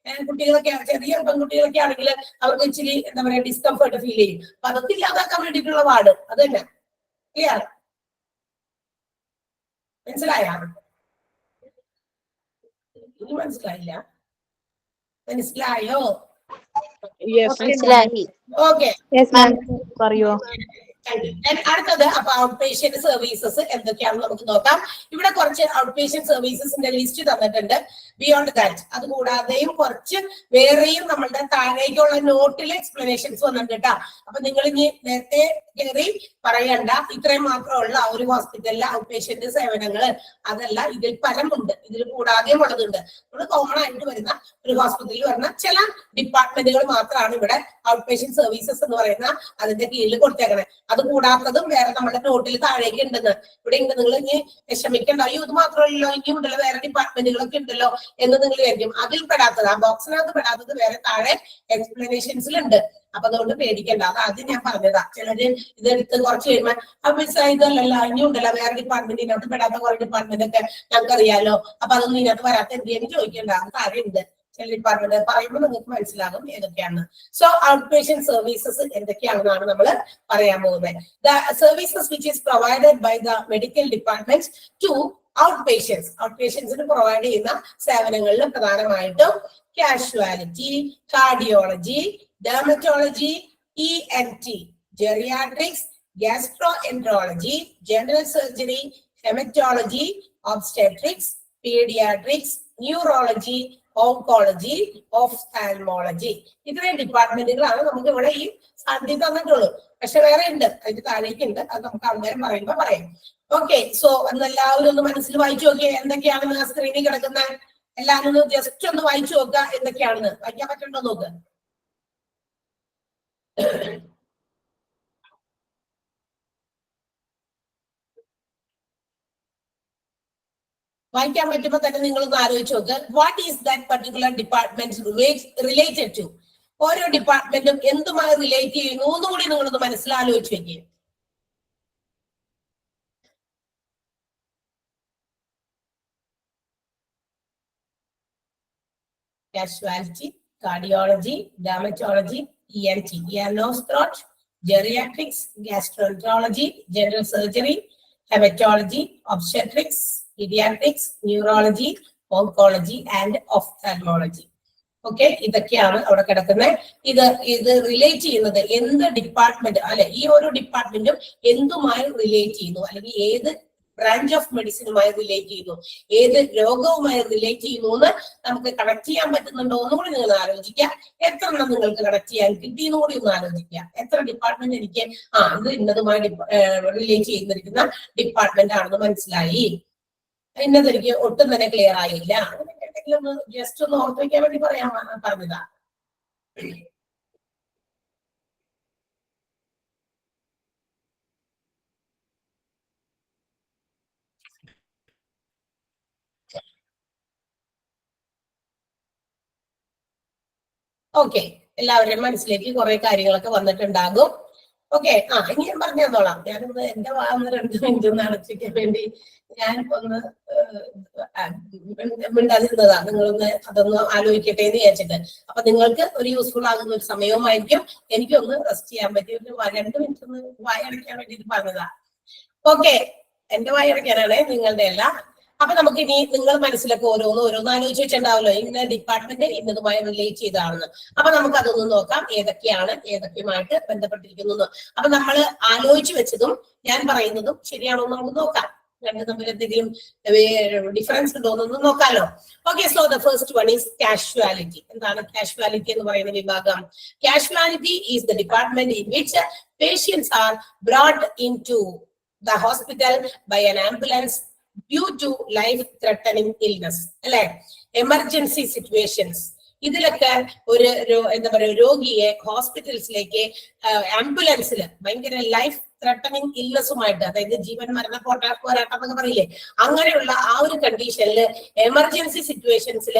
കുട്ടികളൊക്കെ ചെറിയ പെൺകുട്ടികളൊക്കെ ആണെങ്കിൽ അവർക്ക് ഇച്ചിരി എന്താ പറയാ ഡിസ്കംഫർട്ട് ഫീൽ ചെയ്യും. അപ്പൊ അതൊക്കെ ഇല്ലാതാക്കാൻ വേണ്ടിയിട്ടുള്ള വാർഡ് അത് തന്നെ. ക്ലിയർ? മനസ്സിലായോ? മനസ്സിലായില്ല? മനസ്സിലായോ? മനസ്സിലായി. Okay, Yes, ma'am. പറയോ? അടുത്തത് അപ്പൊ ഔട്ട് പേഷ്യന്റ് സർവീസസ് എന്തൊക്കെയാണെന്ന് നമുക്ക് നോക്കാം. ഇവിടെ കുറച്ച് ഔട്ട് പേഷ്യന്റ് സർവീസസിന്റെ ലിസ്റ്റ് തന്നിട്ടുണ്ട്. ബിയോണ്ട് ദാറ്റ് അത് കൂടാതെയും കുറച്ച് വേറെയും നമ്മളുടെ താഴേക്കുള്ള നോട്ടിൽ എക്സ്പ്ലനേഷൻസ് വന്നിട്ടുണ്ട് കേട്ടോ. അപ്പൊ നിങ്ങൾ ഇനി നേരത്തെ കയറി പറയണ്ട, ഇത്രയും മാത്രമുള്ള ഒരു ഹോസ്പിറ്റലിലെ ഔട്ട് പേഷ്യന്റ് സേവനങ്ങള് അതല്ല, ഇതിൽ പലമുണ്ട്. ഇതിൽ കൂടാതെയും ഉള്ളതുണ്ട്. നമ്മൾ കോമൺ ആയിട്ട് വരുന്ന ഒരു ഹോസ്പിറ്റലിൽ വരുന്ന ചില ഡിപ്പാർട്ട്മെന്റുകൾ മാത്രമാണ് ഇവിടെ ഔട്ട് പേഷ്യന്റ് സർവീസസ് എന്ന് പറയുന്ന അതിന്റെ കീഴിൽ കൊടുത്തേക്കണേ. അത് കൂടാത്തതും വേറെ നമ്മുടെ നോട്ടിൽ താഴേക്ക് ഉണ്ടെന്ന് ഇവിടെ ഉണ്ട്. നിങ്ങൾ ഇനി വിഷമിക്കണ്ട, അയ്യോ ഇത് മാത്രമല്ലല്ലോ, ഇനിയും ഉണ്ടല്ലോ വേറെ ഡിപ്പാർട്ട്മെന്റുകളൊക്കെ ഉണ്ടല്ലോ എന്ന് നിങ്ങൾ വിചാരിക്കും. അതിൽ പെടാത്തത്, ആ ബോക്സിനകത്ത് പെടാത്തത് വേറെ താഴെ എക്സ്പ്ലനേഷൻസിലുണ്ട്. അപ്പൊ അതുകൊണ്ട് പേടിക്കണ്ട. അത് ആദ്യം ഞാൻ പറഞ്ഞതാ. ചിലര് ഇതെടുത്ത് കുറച്ച് കഴിയുമ്പോൾ അപ്പൊ ഇതല്ലല്ലോ, ഇനിയും ഉണ്ടല്ലോ വേറെ ഡിപ്പാർട്ട്മെന്റ്, ഇതിനകത്ത് പെടാത്ത കുറെ ഡിപ്പാർട്ട്മെന്റ് ഒക്കെ ഞങ്ങൾക്ക് അറിയാലോ, അപ്പൊ അതൊന്നും ഇതിനകത്ത് വരാത്ത എന്തെങ്കിലും ചോദിക്കണ്ട. അത് താഴെ ഉണ്ട്. ചില ഡിപ്പാർട്ട്മെന്റ് പറയുമ്പോൾ നിങ്ങൾക്ക് മനസ്സിലാകും ഏതൊക്കെയാണ്. സോ ഔട്ട് പേഷ്യന്റ് സർവീസസ് എന്തൊക്കെയാണെന്നാണ് നമ്മൾ പറയാൻ പോകുന്നത്. The services which is provided by the medical department to out patients. Out പേഷ്യൻസിന് പ്രൊവൈഡ് ചെയ്യുന്ന സേവനങ്ങളിൽ പ്രധാനമായിട്ടും casualty, cardiology, dermatology, ENT, geriatrics, gastroenterology, general surgery, haematology, obstetrics, paediatrics, neurology, oncology, ophthalmology. ഇത്രയും ഡിപ്പാർട്ട്മെന്റുകളാണ് നമുക്ക് ഇവിടെ ഈ സാധ്യത തന്നിട്ടുള്ളൂ. പക്ഷെ വേറെ ഉണ്ട്, അതിന്റെ താഴേക്ക് ഉണ്ട്. അത് നമുക്ക് അന്നേരം പറയുമ്പോ പറയാം. ഓക്കെ, സോ അന്നെല്ലാവരും ഒന്ന് മനസ്സിൽ വായിച്ചു നോക്കിയേ എന്തൊക്കെയാണെന്ന് ആ സ്ക്രീനിൽ കിടക്കുന്നത്. എല്ലാവരും ഒന്ന് ജസ്റ്റ് ഒന്ന് വായിച്ചു നോക്കുക എന്തൊക്കെയാണെന്ന്. വായിക്കാൻ പറ്റുണ്ടോ നോക്ക്. വായിക്കാൻ പറ്റുമ്പോ തന്നെ നിങ്ങളൊന്ന് ആലോചിച്ച് നോക്ക്. What is that particular department related to? ഓരോ ഡിപ്പാർട്ട്മെന്റും എന്തുമായി റിലേറ്റ് ചെയ്യുന്നു എന്നുകൂടി നിങ്ങളൊന്ന് മനസ്സിലാലോചിച്ച് വെക്കുക. Casualty, cardiology, dermatology, ENT, ear, nose, throat, geriatrics, gastroenterology, general surgery, hematology, obstetrics, pediatrics, neurology, oncology and ophthalmology. Okay, ഇതൊക്കെയാണ് അവിടെ കിടക്കുന്നത്. ഇത് റിലേറ്റ് ചെയ്യുന്നത് എന്ത് ഡിപ്പാർട്ട്മെന്റ് അല്ലെ, ഈ ഓരോ ഡിപ്പാർട്ട്മെന്റും എന്തുമായി റിലേറ്റ് ചെയ്യുന്നു, അല്ലെങ്കിൽ ഏത് ബ്രാഞ്ച് ഓഫ് മെഡിസിനുമായി റിലേറ്റ് ചെയ്യുന്നു, ഏത് രോഗവുമായി റിലേറ്റ് ചെയ്യുന്നു എന്ന് നമുക്ക് കണക്ട് ചെയ്യാൻ പറ്റുന്നുണ്ടോ എന്നുകൂടി നിങ്ങൾ ആലോചിക്കുക. എത്ര എണ്ണം നിങ്ങൾക്ക് കണക്ട് ചെയ്യാൻ കിട്ടിയെന്ന് കൂടി ഒന്ന് ആലോചിക്കുക. എത്ര ഡിപ്പാർട്ട്മെന്റ് എനിക്ക് ഇത് ഇന്നതുമായി റിലേറ്റ് ചെയ്തിരിക്കുന്ന ഡിപ്പാർട്ട്മെന്റ് ആണെന്ന് മനസ്സിലായി, ഇന്നത് എനിക്ക് ഒട്ടും തന്നെ ക്ലിയർ ആയില്ല, എന്തെങ്കിലും ഒന്ന് ജസ്റ്റ് ഒന്ന് ഓർത്ത് വയ്ക്കാൻ വേണ്ടി പറയാൻ പറഞ്ഞതാ. ഓക്കെ, എല്ലാവരുടെയും മനസ്സിലേക്ക് കുറെ കാര്യങ്ങളൊക്കെ വന്നിട്ടുണ്ടാകും. ഓക്കെ, ഇനി ഞാൻ പറഞ്ഞു തന്നോളാം. ഞാനൊന്ന് എന്റെ വാന്ന് 2 മിനിറ്റ് ഒന്ന് അടച്ചിരിക്കാൻ വേണ്ടി ഞാനിപ്പോ ഒന്ന് മിണ്ടാതിരുന്നതാ. നിങ്ങളൊന്ന് അതൊന്ന് ആലോചിക്കട്ടെ എന്ന് വിചാരിച്ചിട്ട്. അപ്പൊ നിങ്ങൾക്ക് ഒരു യൂസ്ഫുൾ ആകുന്ന ഒരു സമയവുമായിരിക്കും. എനിക്കൊന്ന് റെസ്റ്റ് ചെയ്യാൻ പറ്റിയ ഒരു 2 മിനിറ്റ് ഒന്ന് വായടയ്ക്കാൻ വേണ്ടിയിട്ട് പറഞ്ഞതാ. ഓക്കെ, എന്റെ വായടയ്ക്കാനാണ്, നിങ്ങളുടെ അല്ല. അപ്പൊ നമുക്ക് ഇനി നിങ്ങൾ മനസ്സിലൊക്കെ ഓരോന്ന് ആലോചിച്ച് വെച്ചിട്ടുണ്ടാവല്ലോ, ഇന്ന ഡിപ്പാർട്ട്മെന്റ് ഇന്നതുമായി റിലേറ്റ് ചെയ്താണെന്ന്. അപ്പൊ നമുക്ക് അതൊന്ന് നോക്കാം, ഏതൊക്കെയുമായിട്ട് ബന്ധപ്പെട്ടിരിക്കുന്നു. അപ്പൊ നമ്മൾ ആലോചിച്ച് വെച്ചതും ഞാൻ പറയുന്നതും ശരിയാണോ എന്ന് നമുക്ക് നോക്കാം. രണ്ട് തമ്മിൽ എന്തെങ്കിലും ഡിഫറൻസ് ഉണ്ടോ എന്നൊന്നും നോക്കാലോ. Okay, so the first one is casualty. എന്താണ് കാഷ്വാലിറ്റി എന്ന് പറയുന്ന വിഭാഗം? Casualty is the department in which patients are brought in to the hospital by an ambulance due to life threatening illness, അല്ലെ, എമർജൻസി സിറ്റുവേഷൻസ്. ഇതിലൊക്കെ എന്താ പറയുക, രോഗിയെ ഹോസ്പിറ്റൽസിലേക്ക് ആംബുലൻസിൽ ഭയങ്കര ലൈഫ് ത്രെട്ടനിങ് ഇൽനെസ്സുമായിട്ട്, അതായത് ജീവൻ മരണ പോരാട്ടം എന്നൊക്കെ പറയില്ലേ, അങ്ങനെയുള്ള ആ ഒരു കണ്ടീഷനിൽ എമർജൻസി സിറ്റുവേഷൻസിൽ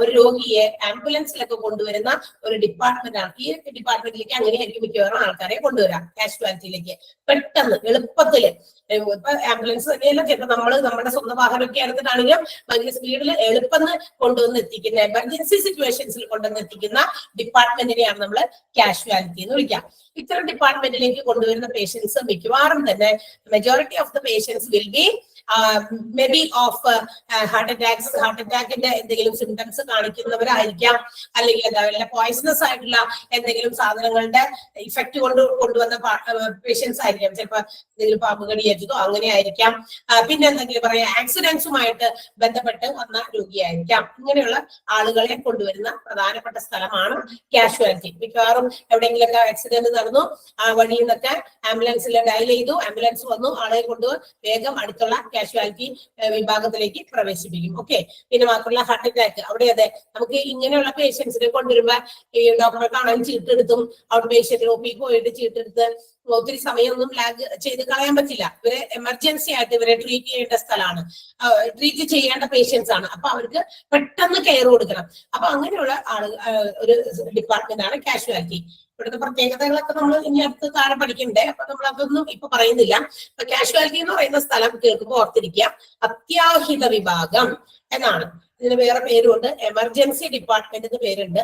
ഒരു രോഗിയെ ആംബുലൻസിലൊക്കെ കൊണ്ടുവരുന്ന ഒരു ഡിപ്പാർട്ട്മെന്റ് ആണ്. ഈ ഡിപ്പാർട്ട്മെന്റിലേക്ക് അങ്ങനെയായിരിക്കും മിക്കവാറും ആൾക്കാരെ കൊണ്ടുവരാം കാഷ്വാലിറ്റിയിലേക്ക് പെട്ടെന്ന് എളുപ്പത്തില്. ഇപ്പൊ ആംബുലൻസ് തന്നെയല്ല, ചിലപ്പോൾ നമ്മുടെ സ്വന്തം വാഹനമൊക്കെ എടുത്തിട്ടാണെങ്കിലും ഭയങ്കര സ്പീഡിൽ എളുപ്പം കൊണ്ടുവന്ന് എത്തിക്കുന്ന, എമർജൻസി സിറ്റുവേഷൻസിൽ കൊണ്ടുവന്ന് എത്തിക്കുന്ന ഡിപ്പാർട്ട്മെന്റിനെയാണ് നമ്മൾ കാഷ്വാലിറ്റി എന്ന് വിളിക്കാം. ഇത്തരം ഡിപ്പാർട്ട്മെന്റിലേക്ക് കൊണ്ടുവരുന്ന പേഷ്യൻസ് മിക്കവാറും തന്നെ majority of the patients will be may be of heart അറ്റാക്കിന്റെ എന്തെങ്കിലും സിംറ്റംസ് കാണിക്കുന്നവരായിരിക്കാം, അല്ലെങ്കിൽ എന്താ പറയുക പോയിസണസ് ആയിട്ടുള്ള എന്തെങ്കിലും സാധനങ്ങളുടെ ഇഫക്റ്റ് കൊണ്ടുവന്ന പേഷ്യൻസ് ആയിരിക്കാം. ചിലപ്പോൾ എന്തെങ്കിലും പാമ്പ് കടിയേറ്റതോ അങ്ങനെ ആയിരിക്കാം. പിന്നെ എന്തെങ്കിലും പറയാം ആക്സിഡൻസുമായിട്ട് ബന്ധപ്പെട്ട് വന്ന രോഗിയായിരിക്കാം. ഇങ്ങനെയുള്ള ആളുകളെ കൊണ്ടുവരുന്ന പ്രധാനപ്പെട്ട സ്ഥലമാണ് കാഷ്വാലിറ്റി. മിക്കവാറും എവിടെയെങ്കിലൊക്കെ ആക്സിഡന്റ് നടന്നു, ആ വഴിയിൽ നിന്നൊക്കെ ആംബുലൻസിൽ ഡയൽ ചെയ്തു, ആംബുലൻസ് വന്നു, ആളെ കൊണ്ട് വേഗം അടുത്തുള്ള കാഷ്വാലിറ്റി വിഭാഗത്തിലേക്ക് പ്രവേശിപ്പിക്കും. ഓക്കെ. പിന്നെ മാത്രമല്ല ഹാർട്ട് അറ്റാക്ക്, അവിടെ അതെ നമുക്ക് ഇങ്ങനെയുള്ള പേഷ്യൻസിനെ കൊണ്ടുവരുമ്പോ ഈ ഡോക്ടറെ കാണാൻ ചീട്ടെടുത്തും ഔട്ട് പേഷ്യന്റ് ഒ പി പോയിട്ട് ചീട്ടെടുത്ത് ഒത്തിരി സമയമൊന്നും ലാഗ് ചെയ്ത് കളയാൻ പറ്റില്ല. ഇവരെ എമർജൻസി ആയിട്ട് ഇവരെ ട്രീറ്റ് ചെയ്യേണ്ട സ്ഥലമാണ്, ട്രീറ്റ് ചെയ്യേണ്ട പേഷ്യൻസ് ആണ്. അപ്പൊ അവർക്ക് പെട്ടെന്ന് കെയർ കൊടുക്കണം. അപ്പൊ അങ്ങനെയുള്ള ഒരു ഡിപ്പാർട്ട്മെന്റ് ആണ് കാഷ്വാലിറ്റി. ഇവിടുത്തെ പ്രത്യേകതകളൊക്കെ നമ്മൾ ഇനി അടുത്ത് താഴെ പഠിക്കണ്ടേ, അപ്പൊ നമ്മൾ അതൊന്നും ഇപ്പൊ പറയുന്നില്ല. കാഷ്വാലിറ്റി എന്ന് പറയുന്ന സ്ഥലം കേൾക്കുമ്പോൾ ഓർത്തിരിക്കുക, അത്യാഹിത വിഭാഗം എന്നാണ്. ഇതിന് വേറെ പേരുണ്ട്, എമർജൻസി ഡിപ്പാർട്ട്മെന്റ് എന്ന് പേരുണ്ട്,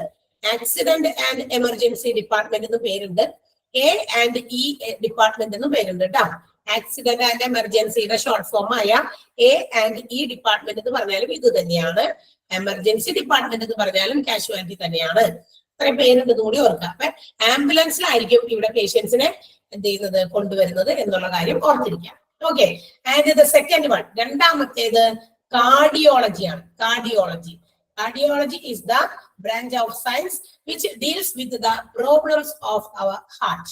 ആക്സിഡന്റ് ആൻഡ് എമർജൻസി ഡിപ്പാർട്ട്മെന്റ് എന്ന് പേരുണ്ട്, എ ആൻഡ് ഇ ഡിപ്പാർട്ട്മെന്റ് എന്ന് പേരുണ്ട് കേട്ടോ. ആക്സിഡന്റ് ആൻഡ് എമർജൻസിയുടെ ഷോർട്ട് ഫോം ആയ എ ആൻഡ് ഇ ഡിപ്പാർട്ട്മെന്റ് എന്ന് പറഞ്ഞാലും ഇത് തന്നെയാണ്, എമർജൻസി ഡിപ്പാർട്ട്മെന്റ് എന്ന് പറഞ്ഞാലും കാഷ്വാലിറ്റി തന്നെയാണ്. ഇത്രയും പേരുണ്ട് കൂടി ഓർക്കുക. അപ്പൊ ആംബുലൻസിലായിരിക്കും ഇവിടെ പേഷ്യൻസിനെ എന്ത് ചെയ്യുന്നത്, കൊണ്ടുവരുന്നത് എന്നുള്ള കാര്യം ഓർത്തിരിക്കാം. Okay. And the second one, രണ്ടാമത്തേത് കാർഡിയോളജിയാണ്. Cardiology is the branch of science which deals with the problems of our heart.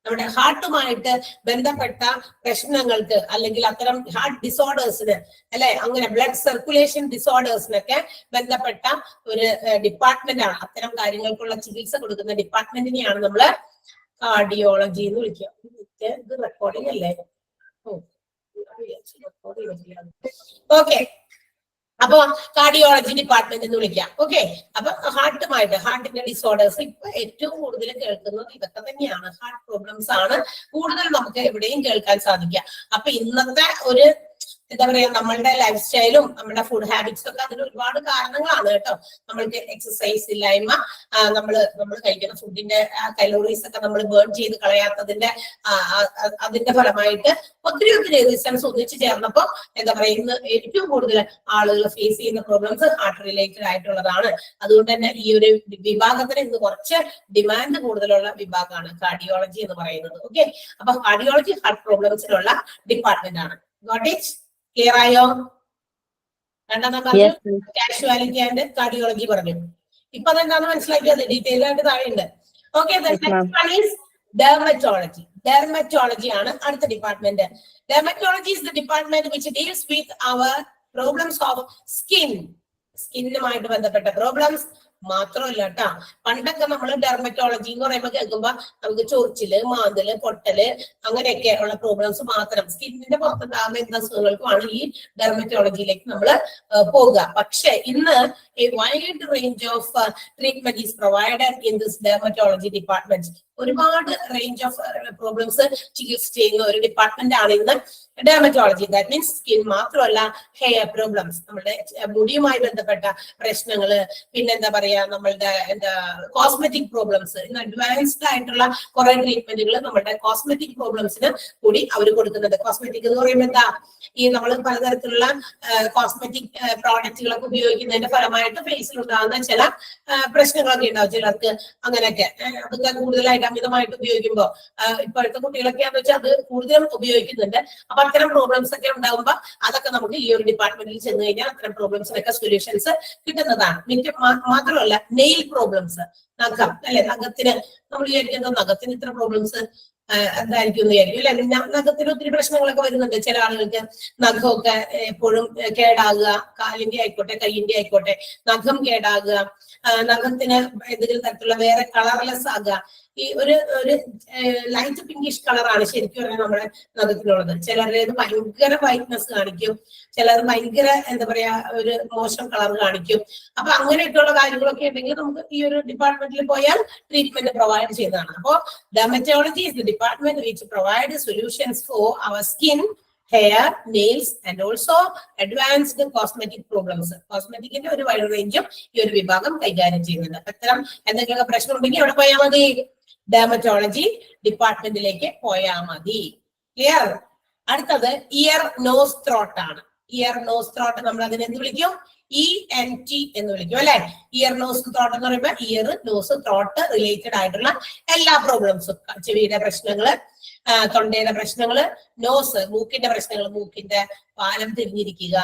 നമ്മുടെ ഹാർട്ടുമായിട്ട് ബന്ധപ്പെട്ട പ്രശ്നങ്ങൾക്ക് അല്ലെങ്കിൽ അത്തരം ഹാർട്ട് ഡിസോർഡേഴ്സിന് അല്ലെ, അങ്ങനെ ബ്ലഡ് സർക്കുലേഷൻ ഡിസോർഡേഴ്സിനൊക്കെ ബന്ധപ്പെട്ട ഒരു ഡിപ്പാർട്ട്മെന്റ് ആണ്. അത്തരം കാര്യങ്ങൾക്കുള്ള ചികിത്സ കൊടുക്കുന്ന ഡിപ്പാർട്ട്മെന്റിനെയാണ് നമ്മൾ കാർഡിയോളജി എന്ന് വിളിക്കുക. ഇത് റെക്കോർഡിംഗ് അല്ലേ? ഓക്കെ. അപ്പൊ കാർഡിയോളജി ഡിപ്പാർട്ട്മെന്റ് എന്ന് വിളിക്കാം. ഓക്കെ. അപ്പൊ ഹാർട്ടിന്റെ ഡിസോർഡേഴ്സ് ഇപ്പൊ ഏറ്റവും കൂടുതൽ കേൾക്കുന്നത് ഇതൊക്കെ തന്നെയാണ്, ഹാർട്ട് പ്രോബ്ലംസ് ആണ് കൂടുതൽ നമുക്ക് എവിടെയും കേൾക്കാൻ സാധിക്കുക. അപ്പൊ ഇന്നത്തെ ഒരു എന്താ പറയാ, നമ്മളുടെ ലൈഫ് സ്റ്റൈലും നമ്മുടെ ഫുഡ് ഹാബിറ്റ്സും ഒക്കെ അതിന് ഒരുപാട് കാരണങ്ങളാണ് കേട്ടോ. നമ്മൾക്ക് എക്സസൈസ് ഇല്ലായ്മ, നമ്മൾ കഴിക്കുന്ന ഫുഡിന്റെ കലോറീസ് ഒക്കെ നമ്മൾ ബേൺ ചെയ്ത് കളയാത്തതിന്റെ അതിന്റെ ഫലമായിട്ട് ഒത്തിരി റീസൺസ് ഒന്നിച്ചു ചേർന്നപ്പോ എന്താ പറയാ, ഇന്ന് ഏറ്റവും കൂടുതൽ ആളുകൾ ഫേസ് ചെയ്യുന്ന പ്രോബ്ലംസ് ഹാർട്ട് റിലേറ്റഡ് ആയിട്ടുള്ളതാണ്. അതുകൊണ്ട് തന്നെ ഈ ഒരു വിഭാഗത്തിന് ഇന്ന് കുറച്ച് ഡിമാൻഡ് കൂടുതലുള്ള വിഭാഗമാണ് കാർഡിയോളജി എന്ന് പറയുന്നത്. ഓക്കെ. അപ്പൊ കാർഡിയോളജി ഹാർട്ട് പ്രോബ്ലംസിലുള്ള ഡിപ്പാർട്ട്മെന്റ് ആണ്. Got it? ക്ലിയർ ആയോ? രണ്ടാമത് പറഞ്ഞു കാഷ്വാലിറ്റി ആൻഡ് കാർഡിയോളജി പറഞ്ഞു. ഇപ്പൊ അതെന്താന്ന് മനസ്സിലാക്കിയത് ഡീറ്റെയിൽ ആയിട്ട് താഴെയുണ്ട്. ഓക്കെ. ഡെർമറ്റോളജി ആണ് അടുത്ത department. Dermatology is the department which deals with our problems of സ്കിന്നുമായിട്ട് ബന്ധപ്പെട്ട പ്രോബ്ലംസ് മാത്രമല്ല കേട്ടാ. പണ്ടൊക്കെ നമ്മൾ ഡെർമറ്റോളജി എന്ന് പറയുമ്പോൾ കേൾക്കുമ്പോ നമുക്ക് ചൊറിച്ചില്, മാന്തല്, പൊട്ടല് അങ്ങനെയൊക്കെ ഉള്ള പ്രോബ്ലംസ് മാത്രം, സ്കിന്നിന്റെ പുറത്തുണ്ടാകുന്ന എന്ത് അസുഖങ്ങൾക്കുമാണ് ഈ ഡെർമറ്റോളജിയിലേക്ക് നമ്മൾ പോകുക. പക്ഷെ ഇന്ന് a wide range of treatment is provided in this dermatology department. ഒരുപാട് റേഞ്ച് ഓഫ് പ്രോബ്ലംസ് ചികിത്സ ചെയ്യുന്ന ഒരു ഡിപ്പാർട്ട്മെന്റ് ആണ് ഇന്ന് ഡെർമറ്റോളജി. ദാറ്റ് മീൻസ് സ്കിൻ മാത്രമല്ല, ഹെയർ പ്രോബ്ലംസ്, നമ്മുടെ മുടിയുമായി ബന്ധപ്പെട്ട പ്രശ്നങ്ങള്, പിന്നെ എന്താ പറയാ നമ്മളുടെ കോസ്മെറ്റിക് പ്രോബ്ലംസ്. ഇന്ന് അഡ്വാൻസ്ഡ് ആയിട്ടുള്ള കുറെ ട്രീറ്റ്മെന്റുകൾ നമ്മുടെ കോസ്മെറ്റിക് പ്രോബ്ലംസിന് കൂടി അവർ കൊടുക്കുന്നുണ്ട്. കോസ്മെറ്റിക് എന്ന് പറയുമ്പോൾ എന്താ, ഈ നമ്മൾ പലതരത്തിലുള്ള കോസ്മെറ്റിക് പ്രോഡക്റ്റുകളൊക്കെ ഉപയോഗിക്കുന്നതിന്റെ ഫലമായിട്ട് ഫേസിൽ ഉണ്ടാകുന്ന ചില പ്രശ്നങ്ങളൊക്കെ ഉണ്ടാവും ചിലർക്ക്. അങ്ങനെയൊക്കെ അതൊക്കെ കൂടുതലായിട്ട് അമിതമായിട്ട് ഉപയോഗിക്കുമ്പോൾ ഇപ്പോഴത്തെ കുട്ടികളൊക്കെയാന്ന് വെച്ചാൽ അത് കൂടുതലും ഉപയോഗിക്കുന്നുണ്ട്. അപ്പൊ അത്തരം പ്രോബ്ലംസ് ഒക്കെ ഉണ്ടാകുമ്പോൾ അതൊക്കെ നമുക്ക് ഈ ഒരു ഡിപ്പാർട്ട്മെന്റിൽ ചെന്ന് കഴിഞ്ഞാൽ അത്തരം പ്രോബ്ലംസിനൊക്കെ സൊല്യൂഷൻസ് കിട്ടുന്നതാണ്. മാത്രമല്ല നെയിൽ പ്രോബ്ലംസ്, നഖം അല്ലെ, നഖത്തിന് നമ്മൾ വിചാരിക്കുന്നത് നഖത്തിന് ഇത്ര പ്രോബ്ലംസ്, എന്തായിരിക്കും എന്ന് വിചാരിക്കും അല്ലെ. നഖത്തിന് ഒത്തിരി പ്രശ്നങ്ങളൊക്കെ വരുന്നുണ്ട്. ചില ആളുകൾക്ക് നഖമൊക്കെ എപ്പോഴും കേടാകുക, കാലിന്റെ ആയിക്കോട്ടെ കൈയിന്റെ ആയിക്കോട്ടെ നഖം കേടാകുക, നഖത്തിന് എന്തെങ്കിലും തരത്തിലുള്ള വേറെ കളർലെസ് ആകുക. ഈ ഒരു ലൈറ്റ് പിങ്കിഷ് കളറാണ് ശരിക്കും പറഞ്ഞാൽ നമ്മുടെ നഖത്തിനുള്ളത്. ചിലരുടേത് ഭയങ്കര വൈറ്റ്നസ് കാണിക്കും, ചിലർ ഭയങ്കര എന്താ പറയാ ഒരു മോശം കളർ കാണിക്കും. അപ്പൊ അങ്ങനെയൊക്കെയുള്ള കാര്യങ്ങളൊക്കെ ഉണ്ടെങ്കിൽ നമുക്ക് ഈ ഒരു ഡിപ്പാർട്ട്മെന്റിൽ പോയാൽ ട്രീറ്റ്മെന്റ് പ്രൊവൈഡ് ചെയ്യുന്നതാണ്. അപ്പോ dermatology is the department which provide solutions for our skin, hair, nails and also advanced cosmetic problems. കോസ്മെറ്റിക്കിന്റെ ഒരു വൈഡ് റേഞ്ചും ഈ ഒരു വിഭാഗം കൈകാര്യം ചെയ്യുന്നുണ്ട്. അപ്പൊ ഇത്തരം എന്തെങ്കിലുമൊക്കെ പ്രശ്നം ഉണ്ടെങ്കിൽ എവിടെ പോയാൽ മതി? ഡെർമറ്റോളജി ഡിപ്പാർട്ട്മെന്റിലേക്ക് പോയാൽ മതി. ക്ലിയർ? അടുത്തത് ഇയർ നോസ് ത്രോട്ട് ആണ്. ഇയർ നോസ് ത്രോട്ട് നമ്മൾ അതിനെ എന്ത് വിളിക്കും? ENT എന്ന് വിളിക്കും അല്ലെ. ഇയർ നോസ് ത്രോട്ട് എന്ന് പറയുമ്പോൾ ഇയർ നോസ് ത്രോട്ട് റിലേറ്റഡ് ആയിട്ടുള്ള എല്ലാ പ്രോബ്ലംസും, ചെവിയുടെ പ്രശ്നങ്ങള്, തൊണ്ടയുടെ പ്രശ്നങ്ങള്, നോസ് മൂക്കിന്റെ പ്രശ്നങ്ങൾ, മൂക്കിന്റെ പാലം തിരിഞ്ഞിരിക്കുക,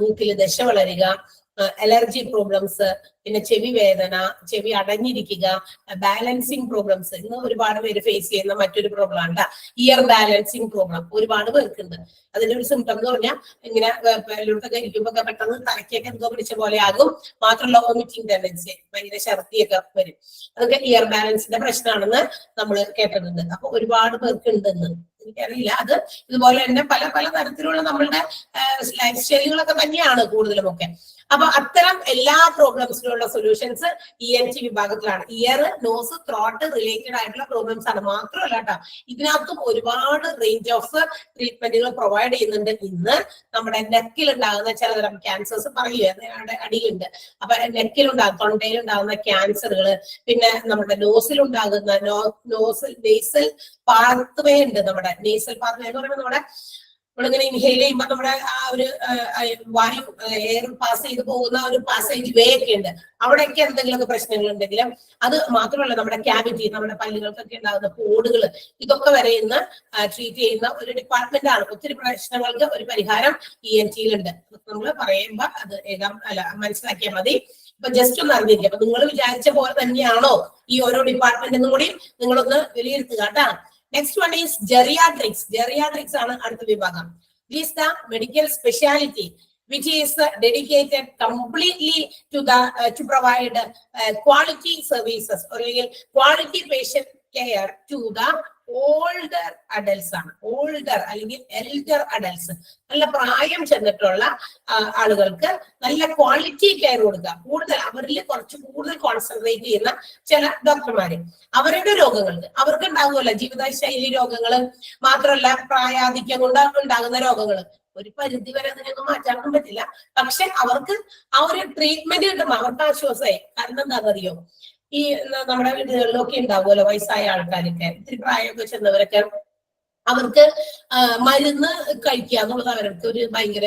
മൂക്കിൽ ദശ വളരുക, അലർജി പ്രോബ്ലംസ്, പിന്നെ ചെവി വേദന, ചെവി അടഞ്ഞിരിക്കുക, ബാലൻസിങ് പ്രോബ്ലംസ്. ഇന്ന് ഒരുപാട് പേര് ഫേസ് ചെയ്യുന്ന മറ്റൊരു പ്രോബ്ലം ആണ് ഇയർ ബാലൻസിങ് പ്രോബ്ലം. ഒരുപാട് പേർക്കുണ്ട്. അതിന്റെ ഒരു സിംറ്റം എന്ന് പറഞ്ഞാൽ ഇങ്ങനെ എല്ലായിടത്തൊക്കെ ഇരിക്കുമ്പോ പെട്ടെന്ന് തലയ്ക്കൊക്കെ എന്തോ പിടിച്ച പോലെ ആകും. മാത്രമല്ല വോമിറ്റിംഗ് ടെൻഡൻസി, ഭയങ്കര ഛർദിയൊക്കെ വരും. അതൊക്കെ ഇയർ ബാലൻസിന്റെ പ്രശ്നമാണെന്ന് നമ്മൾ കേട്ടിട്ടുണ്ട്. അപ്പൊ ഒരുപാട് പേർക്ക് ഉണ്ടെന്ന് എനിക്കറിയില്ല. അത് ഇതുപോലെ തന്നെ പല പല തരത്തിലുള്ള നമ്മളുടെ ലൈഫ് സ്റ്റൈലുകളൊക്കെ തന്നെയാണ് കൂടുതലും ഒക്കെ. അപ്പൊ അത്തരം എല്ലാ പ്രോബ്ലംസിനുള്ള സൊല്യൂഷൻസ് ENT വിഭാഗത്തിലാണ്. ഇയർ നോസ് ത്രോട്ട് റിലേറ്റഡ് ആയിട്ടുള്ള പ്രോബ്ലംസ് ആണ്. മാത്രമല്ല കേട്ടോ, ഇതിനകത്തും ഒരുപാട് റേഞ്ച് ഓഫ് ട്രീറ്റ്മെന്റുകൾ പ്രൊവൈഡ് ചെയ്യുന്നുണ്ട്. ഇന്ന് നമ്മുടെ നെക്കിൽ ഉണ്ടാകുന്ന ചിലതരം ക്യാൻസേഴ്സ് പറയുക അടിയിലുണ്ട്. അപ്പൊ നെക്കിലുണ്ടാകുന്ന, തൊണ്ടയിലുണ്ടാകുന്ന ക്യാൻസറുകൾ, പിന്നെ നമ്മുടെ നോസിലുണ്ടാകുന്ന നേസൽ പാത്വേ ഉണ്ട്. നമ്മുടെ നേസൽ പാത്വേ എന്ന് പറയുമ്പോൾ നമ്മുടെ നമ്മളിങ്ങനെ ഇൻഹെയിൽ ചെയ്യുമ്പോൾ നമ്മുടെ ആ ഒരു വായു എയർ പാസ് ചെയ്ത് പോകുന്ന ഒരു പാസേജ് വേ ഒക്കെ ഉണ്ട്. അവിടെയൊക്കെ എന്തെങ്കിലുമൊക്കെ പ്രശ്നങ്ങൾ ഉണ്ടെങ്കിലും, അത് മാത്രമല്ല നമ്മുടെ ക്യാവിറ്റി, നമ്മുടെ പല്ലുകൾക്കൊക്കെ ഉണ്ടാകുന്ന പോടുകൾ, ഇതൊക്കെ വരെ ഇന്ന് ട്രീറ്റ് ചെയ്യുന്ന ഒരു ഡിപ്പാർട്ട്മെന്റ് ആണ്. ഒത്തിരി പ്രശ്നങ്ങൾക്ക് ഒരു പരിഹാരം ENT-യിലുണ്ട്. നമ്മൾ പറയുമ്പോ അത് മനസ്സിലാക്കിയാൽ മതി. ഇപ്പൊ ജസ്റ്റ് ഒന്ന് അറിഞ്ഞിരിക്കുക. അപ്പൊ നിങ്ങൾ വിചാരിച്ച പോലെ തന്നെയാണോ ഈ ഓരോ ഡിപ്പാർട്ട്മെന്റിനും കൂടി നിങ്ങളൊന്ന് വിലയിരുത്തുക കേട്ടാ. Next one is geriatrics. Geriatrics ആണ് അടുത്ത വിഭാഗം. This is the medical specialty which is dedicated completely to provide quality services or quality patient care to the older adults ആണ്. ഓൾഡർ അല്ലെങ്കിൽ എൽഡർ അഡൽട്സ്, നല്ല പ്രായം ചെന്നിട്ടുള്ള ആളുകൾക്ക് നല്ല ക്വാളിറ്റി കെയർ കൊടുക്കുക. കൂടുതൽ അവരിൽ കുറച്ച് കൂടുതൽ കോൺസെൻട്രേറ്റ് ചെയ്യുന്ന ചില ഡോക്ടർമാര് അവരുടെ രോഗങ്ങൾക്ക്, അവർക്ക് ഉണ്ടാകുമല്ലോ ജീവിതശൈലി രോഗങ്ങള്, മാത്രമല്ല പ്രായാധിക്യം കൊണ്ട് ഉണ്ടാകുന്ന രോഗങ്ങള്. ഒരു പരിധി വരെ അതിനൊന്നും മാറ്റാനൊന്നും പറ്റില്ല. പക്ഷെ അവർക്ക് ആ ഒരു ട്രീറ്റ്മെന്റ് കിട്ടുമ്പോൾ അവർക്ക് ആശ്വാസമായി. കാരണം എന്താണെന്നറിയോ, ഈ നമ്മുടെ വീടുകളിലൊക്കെ ഉണ്ടാവുമല്ലോ വയസ്സായ ആൾക്കാരൊക്കെ, ഇത്തിരി പ്രായമൊക്കെ ചെന്നവരൊക്കെ, അവർക്ക് മരുന്ന് കഴിക്കുക എന്നുള്ളത് അവർക്ക് ഒരു ഭയങ്കര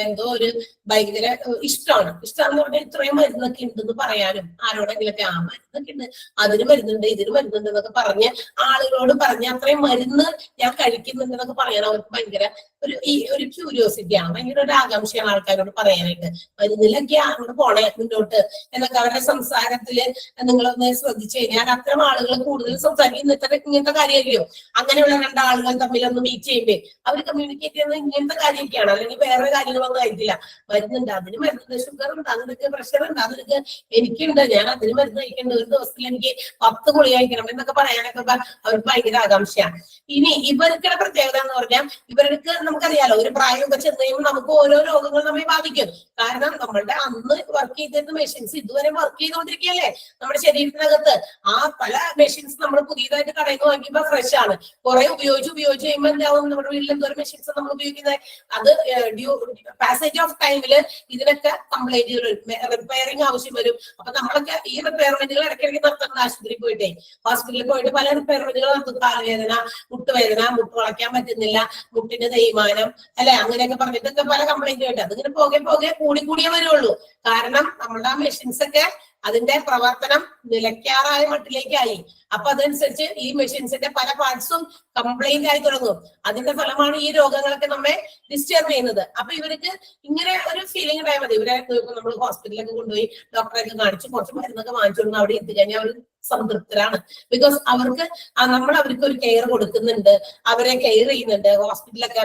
ഭയങ്കര ഇഷ്ടമാണ്. ഇഷ്ടമാണെന്ന് പറഞ്ഞാൽ ഇത്രയും മരുന്നൊക്കെ ഉണ്ടെന്ന് പറയാനും ആരോടെങ്കിലൊക്കെ ആ മരുന്നൊക്കെ ഉണ്ട്, അതിന് മരുന്നുണ്ട്, ഇതിന് മരുന്നുണ്ട് എന്നൊക്കെ പറഞ്ഞ് ആളുകളോട് പറഞ്ഞ് അത്രയും മരുന്ന് ഞാൻ കഴിക്കുന്നുണ്ട് എന്നൊക്കെ പറയാൻ അവർക്ക് ഭയങ്കര ഒരു ക്യൂരിയോസിറ്റിയാണ്, ഭയങ്കര ഒരു ആകാംക്ഷയാണ് ആൾക്കാരോട് പറയാനായിട്ട്. മരുന്നിലൊക്കെ അങ്ങോട്ട് പോണേ മുന്നോട്ട് എന്നൊക്കെ അവരുടെ സംസാരത്തില് നിങ്ങളൊന്ന് ശ്രദ്ധിച്ചു കഴിഞ്ഞാൽ അത്തരം ആളുകൾ കൂടുതൽ സംസാരിക്കുന്ന ഇങ്ങനത്തെ കാര്യമായിരിക്കും. അങ്ങനെയുള്ള രണ്ടാളുകൾ തമ്മിലൊന്ന് മീറ്റ് ചെയ്യുമ്പോ അവർ കമ്മ്യൂണിക്കേറ്റ് ചെയ്യുന്നത് ഇങ്ങനത്തെ കാര്യമൊക്കെയാണ്. അല്ലെങ്കിൽ വേറെ കാര്യങ്ങളൊന്നും ആയിരിക്കില്ല. മരുന്നുണ്ട്, അതിന് മരുന്നുണ്ട്, ഷുഗർ ഉണ്ട്, അതിനൊക്കെ പ്രഷർ ഉണ്ട്, അതിനൊക്കെ എനിക്കുണ്ട്, ഞാൻ അതിന് മരുന്ന് കഴിക്കേണ്ടത്, ഒരു ദിവസത്തിൽ എനിക്ക് 10 ഗുളിക കഴിക്കണം എന്നൊക്കെ പറയാനൊക്കെ അവർക്ക് ഭയങ്കര ആകാംക്ഷയാണ്. ഇനി ഇവർക്കുടെ പ്രത്യേകത എന്ന് പറഞ്ഞാൽ ഇവർക്ക് നമുക്കറിയാലോ ഒരു പ്രായമൊക്കെ ചെന്ന് കഴിയുമ്പോൾ നമുക്ക് ഓരോ രോഗങ്ങൾ നമ്മെ ബാധിക്കും. കാരണം നമ്മളുടെ അന്ന് വർക്ക് ചെയ്തിരുന്ന മെഷീൻസ് ഇതുവരെ വർക്ക് ചെയ്തുകൊണ്ടിരിക്കുകയല്ലേ നമ്മുടെ ശരീരത്തിനകത്ത്. ആ പല മെഷീൻസ് നമ്മൾ പുതിയതായിട്ട് കടയിൽ നിന്ന് വാങ്ങിക്കുമ്പോൾ ഫ്രഷ് ആണ്. കുറെ ഉപയോഗിച്ച് കഴിയുമ്പോൾ എന്താവും, നമ്മുടെ വീട്ടിൽ എന്തോരം മെഷീൻസ് നമ്മൾ ഉപയോഗിക്കുന്നത്, അത് പാസേജ് ഓഫ് ടൈമില് ഇതിനൊക്കെ കംപ്ലൈന്റുകൾ റിപ്പയറിംഗ് ആവശ്യം വരും. അപ്പൊ നമ്മളൊക്കെ ഈ റിപ്പയർമെന്റുകൾ ഇടയ്ക്കിടയ്ക്ക് നടത്തുന്നത് ആശുപത്രിയിൽ പോയിട്ടേ, ഹോസ്പിറ്റലിൽ പോയിട്ട് പല റിപ്പയർമെന്റുകൾ നടത്തും. കാലുവേദന, മുട്ടുവേദന, മുട്ട് വളയ്ക്കാൻ പറ്റുന്നില്ല, മുട്ടിന് തേയ്മാനം അല്ലെ, അങ്ങനെയൊക്കെ പറഞ്ഞിട്ടൊക്കെ പല കംപ്ലൈന്റ് ആയിട്ട് അതിങ്ങനെ പോകെ കൂടിയേ വരുള്ളൂ. കാരണം നമ്മളുടെ ആ മെഷീൻസ് ഒക്കെ അതിന്റെ പ്രവർത്തനം നിലയ്ക്കാറായ മട്ടിലേക്കായി. അപ്പൊ അതനുസരിച്ച് ഈ മെഷീൻസിന്റെ പല പാർട്സും കംപ്ലൈന്റ് ആയി തുടങ്ങും. അതിന്റെ ഫലമാണ് ഈ രോഗങ്ങളൊക്കെ നമ്മെ ഡിസ്റ്റർബ് ചെയ്യുന്നത്. അപ്പൊ ഇവർക്ക് ഇങ്ങനെ ഒരു ഫീലിംഗ് ഉണ്ടായാൽ മതി. ഇവരെ നമ്മൾ ഹോസ്പിറ്റലിലൊക്കെ കൊണ്ടുപോയി ഡോക്ടറെയൊക്കെ കാണിച്ച് കുറച്ച് മരുന്നൊക്കെ വാങ്ങിച്ചു കൊടുക്കും. അവിടെ എത്തിക്കഴിഞ്ഞാൽ അവർ സംതൃപ്തരാണ്. ബിക്കോസ് അവർക്ക് നമ്മൾ അവർക്ക് ഒരു കെയർ കൊടുക്കുന്നുണ്ട്, അവരെ കെയർ ചെയ്യുന്നുണ്ട്, ഹോസ്പിറ്റലൊക്കെ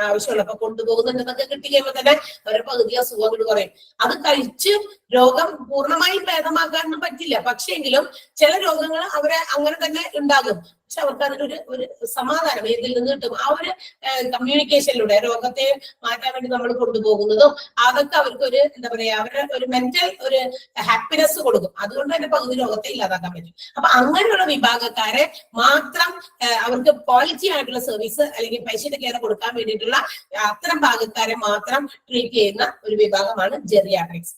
ആവശ്യമുള്ളപ്പോ കൊണ്ടുപോകുന്നുണ്ട് എന്നൊക്കെ കിട്ടി കഴിയുമ്പോൾ തന്നെ അവരുടെ പകുതി അസുഖങ്ങൾ കുറയും. അത് കഴിച്ച് രോഗം പൂർണ്ണമായും ഭേദമാക്കാനൊന്നും പറ്റില്ല, പക്ഷെങ്കിലും ചില രോഗങ്ങൾ അവരെ അങ്ങനെ തന്നെ ഉണ്ടാകും. പക്ഷെ അവർക്ക് അതിനൊരു ഒരു സമാധാനം ഇതിൽ നിന്ന് കിട്ടും. ആ ഒരു കമ്മ്യൂണിക്കേഷനിലൂടെ രോഗത്തെ മാറ്റാൻ വേണ്ടി നമ്മൾ കൊണ്ടുപോകുന്നതും അതൊക്കെ അവർക്ക് ഒരു എന്താ പറയാ അവരുടെ ഒരു മെന്റൽ ഒരു ഹാപ്പിനെസ് കൊടുക്കും. അതുകൊണ്ട് തന്നെ പകുതി രോഗത്തെ ഇല്ലാതാക്കാൻ പറ്റും. അപ്പൊ അങ്ങനെയുള്ള വിഭാഗക്കാരെ മാത്രം അവർക്ക് ക്വാളിറ്റി ആയിട്ടുള്ള സർവീസ് അല്ലെങ്കിൽ പേഷ്യന്റ് കെയർ കൊടുക്കാൻ വേണ്ടിയിട്ടുള്ള അത്തരം ഭാഗക്കാരെ മാത്രം ട്രീറ്റ് ചെയ്യുന്ന ഒരു വിഭാഗമാണ് ജെറിയാട്രിക്സ്.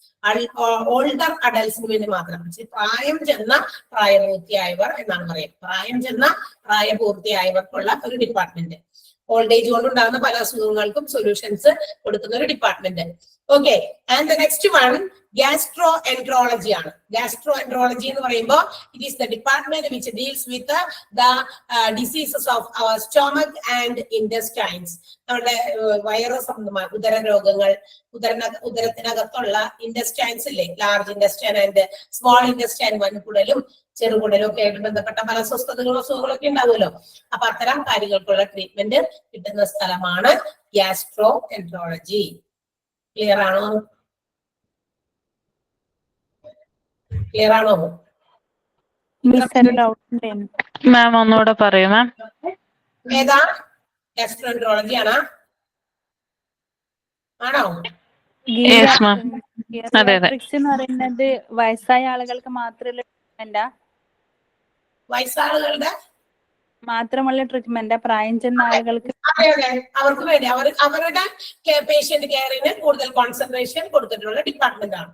ഓൾഡർ അഡൽസിന് വേണ്ടി മാത്രം. പ്രായം ചെന്ന പ്രായപൂർത്തിയായവർ എന്നാണ് പറയുന്നത്. പ്രായം ചെന്ന പ്രായപൂർത്തിയായവർക്കുള്ള ഒരു ഡിപ്പാർട്ട്മെന്റ്. ഓൾഡ് ഏജ് കൊണ്ടുണ്ടാകുന്ന പല അസുഖങ്ങൾക്കും സൊല്യൂഷൻസ് കൊടുക്കുന്ന ഒരു department. Okay, and the next one gastroenterology ആണ്. ഗ്യാസ്ട്രോ എൻട്രോളജി എന്ന് പറയുമ്പോൾ it is the department which deals with the diseases of our stomach and intestines. നമ്മുടെ വയറ് സംബന്ധമായ ഉദര രോഗങ്ങൾ, ഉദരത്തിനകത്തുള്ള ഇൻറ്റസ്റ്റൈൻസ് ഇല്ലേ, large intestine and small intestine, വൻകുടലും ചെറുകുടലും ഒക്കെ ആയിട്ട് ബന്ധപ്പെട്ട പല അസ്വസ്ഥതകളും അസുഖങ്ങളൊക്കെ ഉണ്ടാവുമല്ലോ. അപ്പൊ അത്തരം കാര്യങ്ങൾക്കുള്ള ട്രീറ്റ്മെന്റ് കിട്ടുന്ന സ്ഥലമാണ് ഗ്യാസ്ട്രോ എൻട്രോളജി. ക്ലിയർ ആണോ? ക്ലിയർ ആണോ? മാം ഒന്നുകൂടെ പറയൂ മാം. ഏതാ? ഗ്യാസ്ട്രോഎൻട്രോളജി ആണോ? ആണോ? Yes ma'am. അതെ അതെ. എന്ന് പറയുന്നത് വയസ്സായ ആളുകൾക്ക് മാത്രമുള്ള വയസ്സാളുകളുടെ മാത്രമുള്ള ട്രീറ്റ്മെന്റ്, പ്രായം ചെന്ന ആളുകൾക്ക് അതെ അതെ അവർക്ക് വേണ്ടി അവരുടെ പേഷ്യന്റ് കെയറിന് കൂടുതൽ കോൺസെൻട്രേഷൻ കൊടുത്തിട്ടുള്ള ഡിപ്പാർട്ട്മെന്റ് ആണ്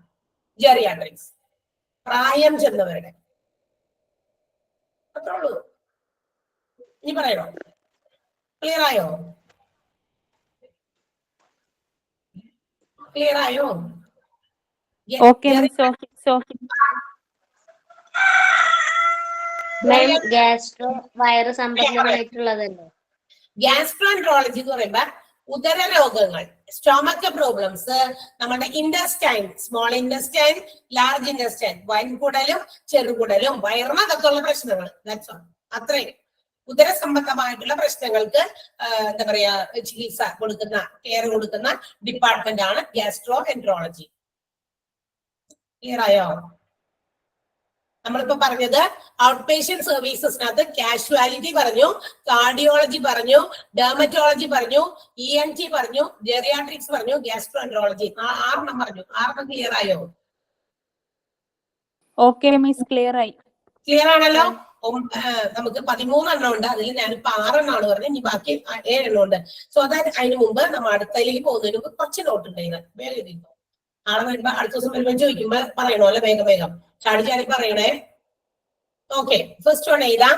ജെറിയാട്രിക്സ്. പ്രായം ചെന്നവരുടെ അത്രേ ഉള്ളൂ. ഇനി പറയണോ? ക്ലിയർ ആയോ? ക്ലിയർ ആയോ? ഓക്കെ. ഗ്യാസ്ട്രോ വയറ് സംബന്ധമായിട്ടുള്ളതല്ലേ? ഗ്യാസ്ട്രോഎൻട്രോളജി എന്ന് പറയുമ്പോ ഉദര രോഗങ്ങൾ, സ്റ്റൊമക് പ്രോബ്ലംസ്, നമ്മുടെ intestine, small intestine, large intestine, വൻകുടലും ചെറുകുടലും വയറിനകത്തുള്ള പ്രശ്നങ്ങൾ, അത്രയും ഉദര സംബന്ധമായിട്ടുള്ള പ്രശ്നങ്ങൾക്ക് എന്താ പറയാ ചികിത്സ കൊടുക്കുന്ന, കെയർ കൊടുക്കുന്ന ഡിപ്പാർട്ട്മെന്റ് ആണ് ഗ്യാസ്ട്രോ എൻട്രോളജി. ക്ലിയർ ആയോ? നമ്മളിപ്പോ പറഞ്ഞത് ഔട്ട് പേഷ്യന്റ് സർവീസസിനകത്ത് കാഷ്വാലിറ്റി പറഞ്ഞു, കാർഡിയോളജി പറഞ്ഞു, ഡെർമറ്റോളജി പറഞ്ഞു, ENT പറഞ്ഞു, ജെറിയാട്രിക്സ് പറഞ്ഞു, ഗ്യാസ്ട്രോ എൻട്രോളജി. 6 പറഞ്ഞു. 6 ക്ലിയർ ആയോ? ഓക്കെ മിസ്, ക്ലിയർ ആയി. ക്ലിയർ ആണല്ലോ? നമുക്ക് 13 ഉണ്ട്. അതിൽ ഞാനിപ്പോ 6 പറഞ്ഞത്. ഇനി ബാക്കി 7 ഉണ്ട്. സോ അതായത് അതിന് മുമ്പ് നമ്മൾ അടുത്തതിലേക്ക് പോകുന്നതിന് മുമ്പ് കുറച്ച് നോട്ട് ഉണ്ടായിരുന്നു. വേറെ എഴുതിക്കോ. നാളെ വരുമ്പോ അടുത്ത ദിവസം വരുമ്പോ ചോദിക്കുമ്പോ പറയണോ അല്ലെ? വേഗം ചാടി പറയണേ. ഓക്കെ, ഫസ്റ്റ് വൺ എഴുതാം.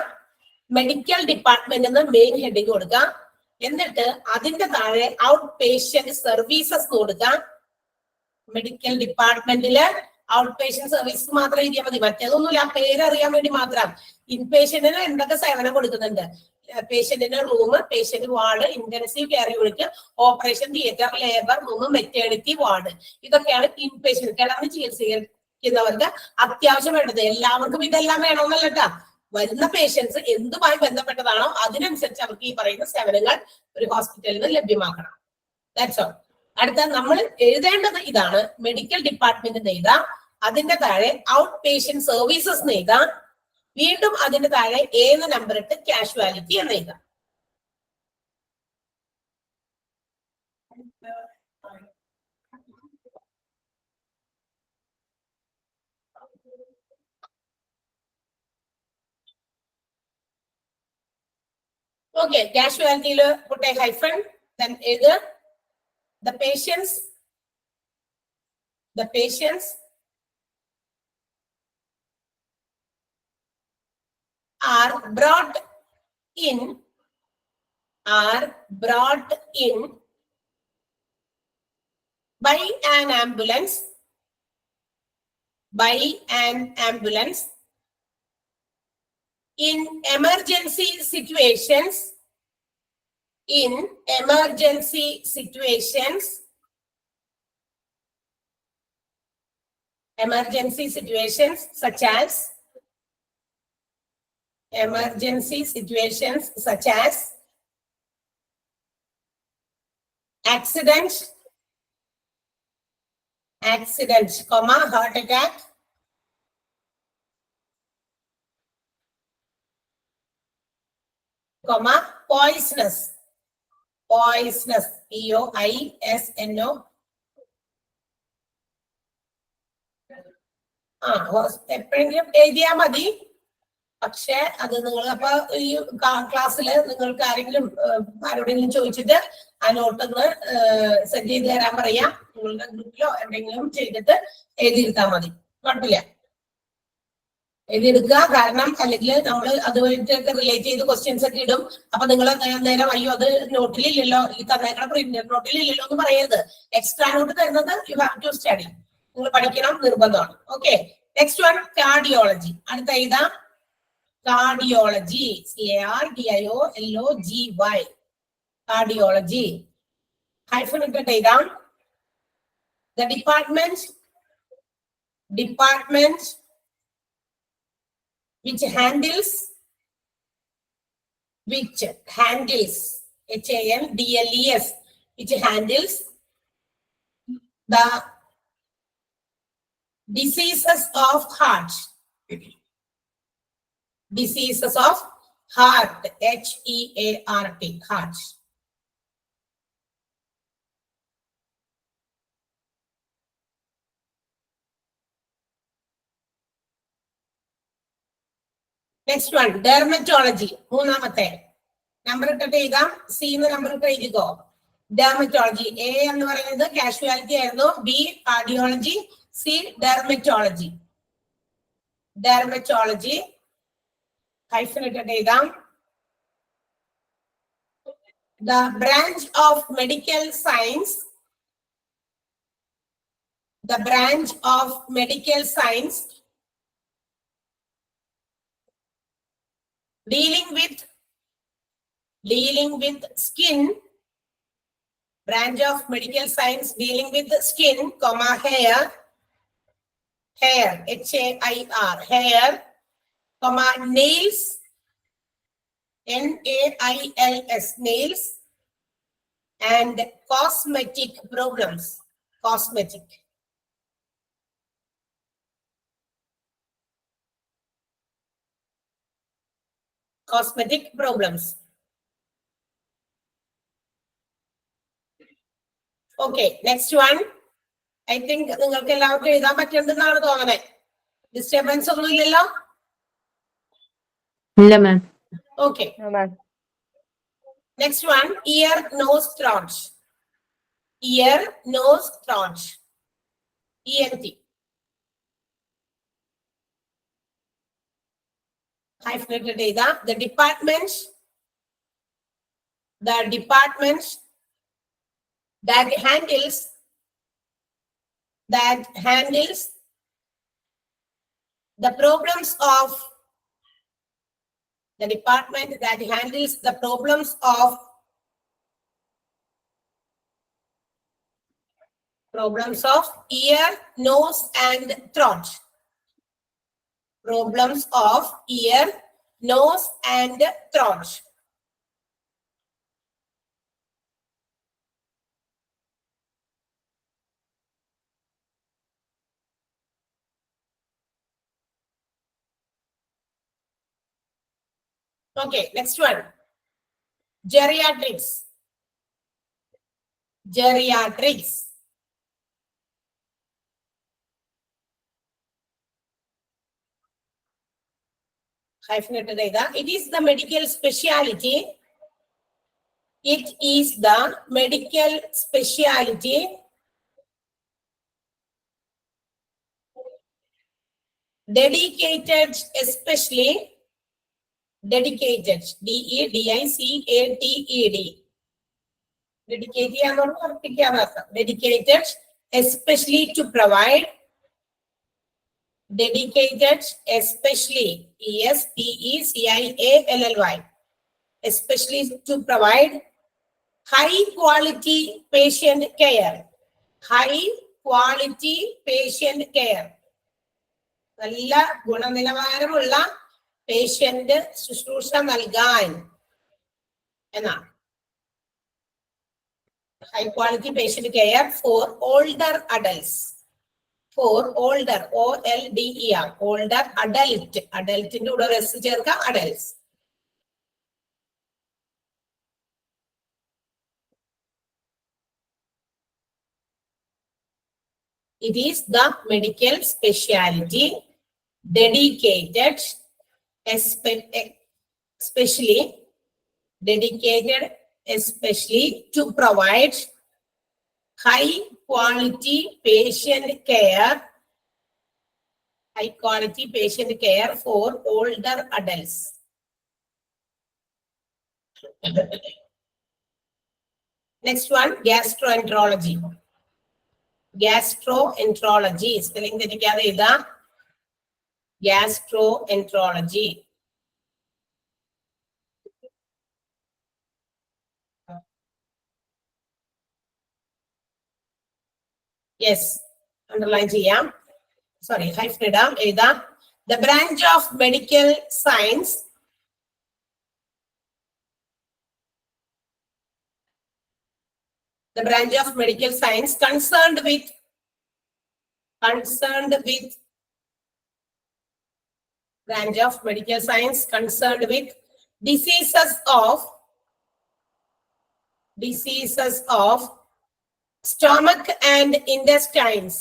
മെഡിക്കൽ ഡിപ്പാർട്ട്മെന്റ് എന്ന് മെയിൻ ഹെഡിങ് കൊടുക്കാം. എന്നിട്ട് അതിന്റെ താഴെ ഔട്ട് പേഷ്യന്റ് സർവീസസ് കൊടുക്കാം. മെഡിക്കൽ ഡിപ്പാർട്ട്മെന്റില് ഔട്ട് പേഷ്യന്റ് സർവീസസ് മാത്രം എഴുതിയാൽ മതി. മറ്റേതൊന്നുമില്ല, ആ പേരറിയാൻ വേണ്ടി മാത്രം. ഇൻപേഷ്യന്റിന് എന്തൊക്കെ സേവനം കൊടുക്കുന്നുണ്ട്? പേഷ്യന്റിന് room, patient ward, intensive care unit, operation theatre, labour room, maternity ward. ഇതൊക്കെയാണ് ഇൻപേഷ്യന്റ് കിടന്ന് ചികിത്സിക്കുന്നവർക്ക് അത്യാവശ്യം വേണ്ടത്. എല്ലാവർക്കും ഇതെല്ലാം വേണമെന്നല്ല കേട്ടാ. വരുന്ന പേഷ്യൻസ് എന്തുമായി ബന്ധപ്പെട്ടതാണോ അതിനനുസരിച്ച് അവർക്ക് ഈ പറയുന്ന സേവനങ്ങൾ ഒരു ഹോസ്പിറ്റലിൽ നിന്ന് ലഭ്യമാക്കണം. That's all. അടുത്ത നമ്മൾ എഴുതേണ്ടത് ഇതാണ്. മെഡിക്കൽ ഡിപ്പാർട്ട്മെന്റ് എഴുതാം. അതിന്റെ താഴെ ഔട്ട് പേഷ്യന്റ് സർവീസസ് എഴുതാം. വീണ്ടും അതിന്റെ താഴെ ഏത് നമ്പർ ഇട്ട് കാഷ്വാലിറ്റി എന്ന് എഴുതാം. Okay, casualty put a hyphen, then either the patients are brought in by an ambulance in emergency situations such as emergency situations such as accident, comma, heart attack, comma, poisonous, POISNO. എപ്പോഴെങ്കിലും എഴുതിയാൽ മതി. പക്ഷെ അത് നിങ്ങൾ അപ്പൊ ഈ ക്ലാസ്സിൽ നിങ്ങൾക്ക് ആരോടെങ്കിലും ചോദിച്ചിട്ട് ആ നോട്ടൊന്ന് സെൻഡ് ചെയ്ത് തരാൻ പറയാം. നിങ്ങളുടെ ഗ്രൂപ്പിലോ എന്തെങ്കിലും ചെയ്തിട്ട് എഴുതിയെടുത്താൽ മതി, കുഴപ്പമില്ല, എഴുതിയെടുക്കുക. കാരണം അല്ലെങ്കിൽ നമ്മൾ അതുമായിട്ടൊക്കെ റിലേറ്റ് ചെയ്ത് ക്വസ്റ്റ്യൻസ് ഒക്കെ ഇടും. അപ്പൊ നിങ്ങൾ നേരം അയ്യോ അത് നോട്ടിലില്ലല്ലോ, ഈ തന്നേക്കണ പ്രിന്റ് നോട്ടിലില്ലല്ലോ എന്ന് പറയരുത്. എക്സ്ട്രാ നോട്ട് തരുന്നത് യു ഹാവ് ടു സ്റ്റഡി, നിങ്ങൾ പഠിക്കണം, നിർബന്ധമാണ്. Okay, next one cardiology. അടുത്ത എഴുതാം cardiology, CARDIOLOGY, cardiology. Hyphen ഇട്ടിട്ട് എഴുതാം. The department which handles HANDLES, which handles the diseases of heart. Diseases of heart, HEART, heart. Next one, dermatology. മൂന്നാമത്തെ number ഇട്ടിട്ട് എഴുതാം. സി എന്ന് നമ്പർ ഇട്ട് എഴുതിക്കോ. ഡെർമറ്റോളജി. എ എന്ന് പറയുന്നത് കാഷ്വാലിറ്റി ആയിരുന്നു, B cardiology, C dermatology. Dermatology hyphen ഇട്ടിട്ട് എഴുതാം. The branch of medical science, dealing with skin, branch of medical science dealing with skin, comma, hair, HAIR, hair, comma, nails, NAILS, nails, and cosmetic problems, cosmetic problems. Okay, next one. I think നിങ്ങൾക്ക് എല്ലാവർക്കും എഴുതാൻ പറ്റുന്നുണ്ടെന്നാണ് തോന്നണേ. Disturbance ഒന്നും ഇല്ലല്ലോ? ഇല്ല മാം. Okay. Next one, ear, nose, throat. Ear, nose, throat. ENT. Hyphenated data. The department that handles the problems of the department that handles the problems of ear, nose, and throat. Problems of ear, nose, and throat. Okay, next one. Geriatrics. Hyphenated data. It is the medical specialty dedicated, especially dedicated, DEDICATED, dedicated especially to provide, ESPECIALLY, especially to provide high quality patient care. നല്ല ഗുണനിലവാരമുള്ള patient ശുശ്രൂഷ നൽകാൻ എന്നാണ്. High quality patient care for older adults. For older, OLDER, older adult, അഡൽറ്റിന്റെ കൂടെ ഒരു S ചേർക്കാം, adults. It is the medical specialty dedicated, especially to provide high quality patient care for older adults. Next one, gastroenterology. Gastroenterology, spelling തെറ്റിക്കാതെ ഇതാ. Gastroenterology. Yes, underline ചെയ്യാം. Sorry, hyphen ഇടാം, എഴുതാം. The branch of medical science concerned with diseases of stomach and intestines.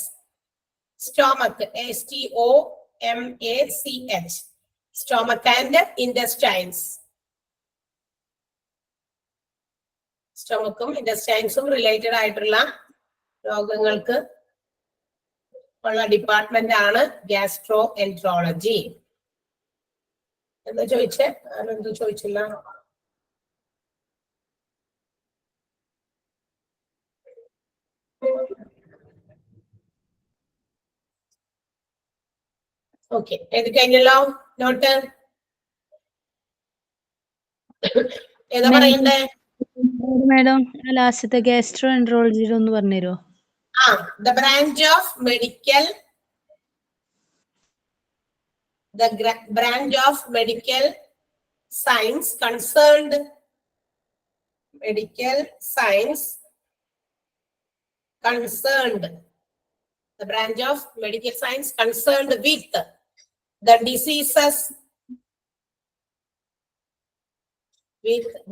Stomach, STOMACH. Stomach and intestines. സ്റ്റൊമക്കും ഇൻറ്റസ്റ്റൈൻസും related ആയിട്ടുള്ള രോഗങ്ങൾക്ക് ഉള്ള department ആണ് ഗ്യാസ്ട്രോഎൻട്രോളജി. എന്താ ചോദിച്ചേ? ആരെന്തോ ചോദിച്ചില്ല. ഓക്കെ, എഴുതി കഴിഞ്ഞല്ലോ നോട്ട്? ഏതാ പറയണ്ടേ? മാഡം ലാസ്റ്റത്തെ ഗ്യാസ്ട്രോഎൻട്രോളജിയുടെ ഒന്ന് പറഞ്ഞുതരുമോ? The branch of medical science concerned with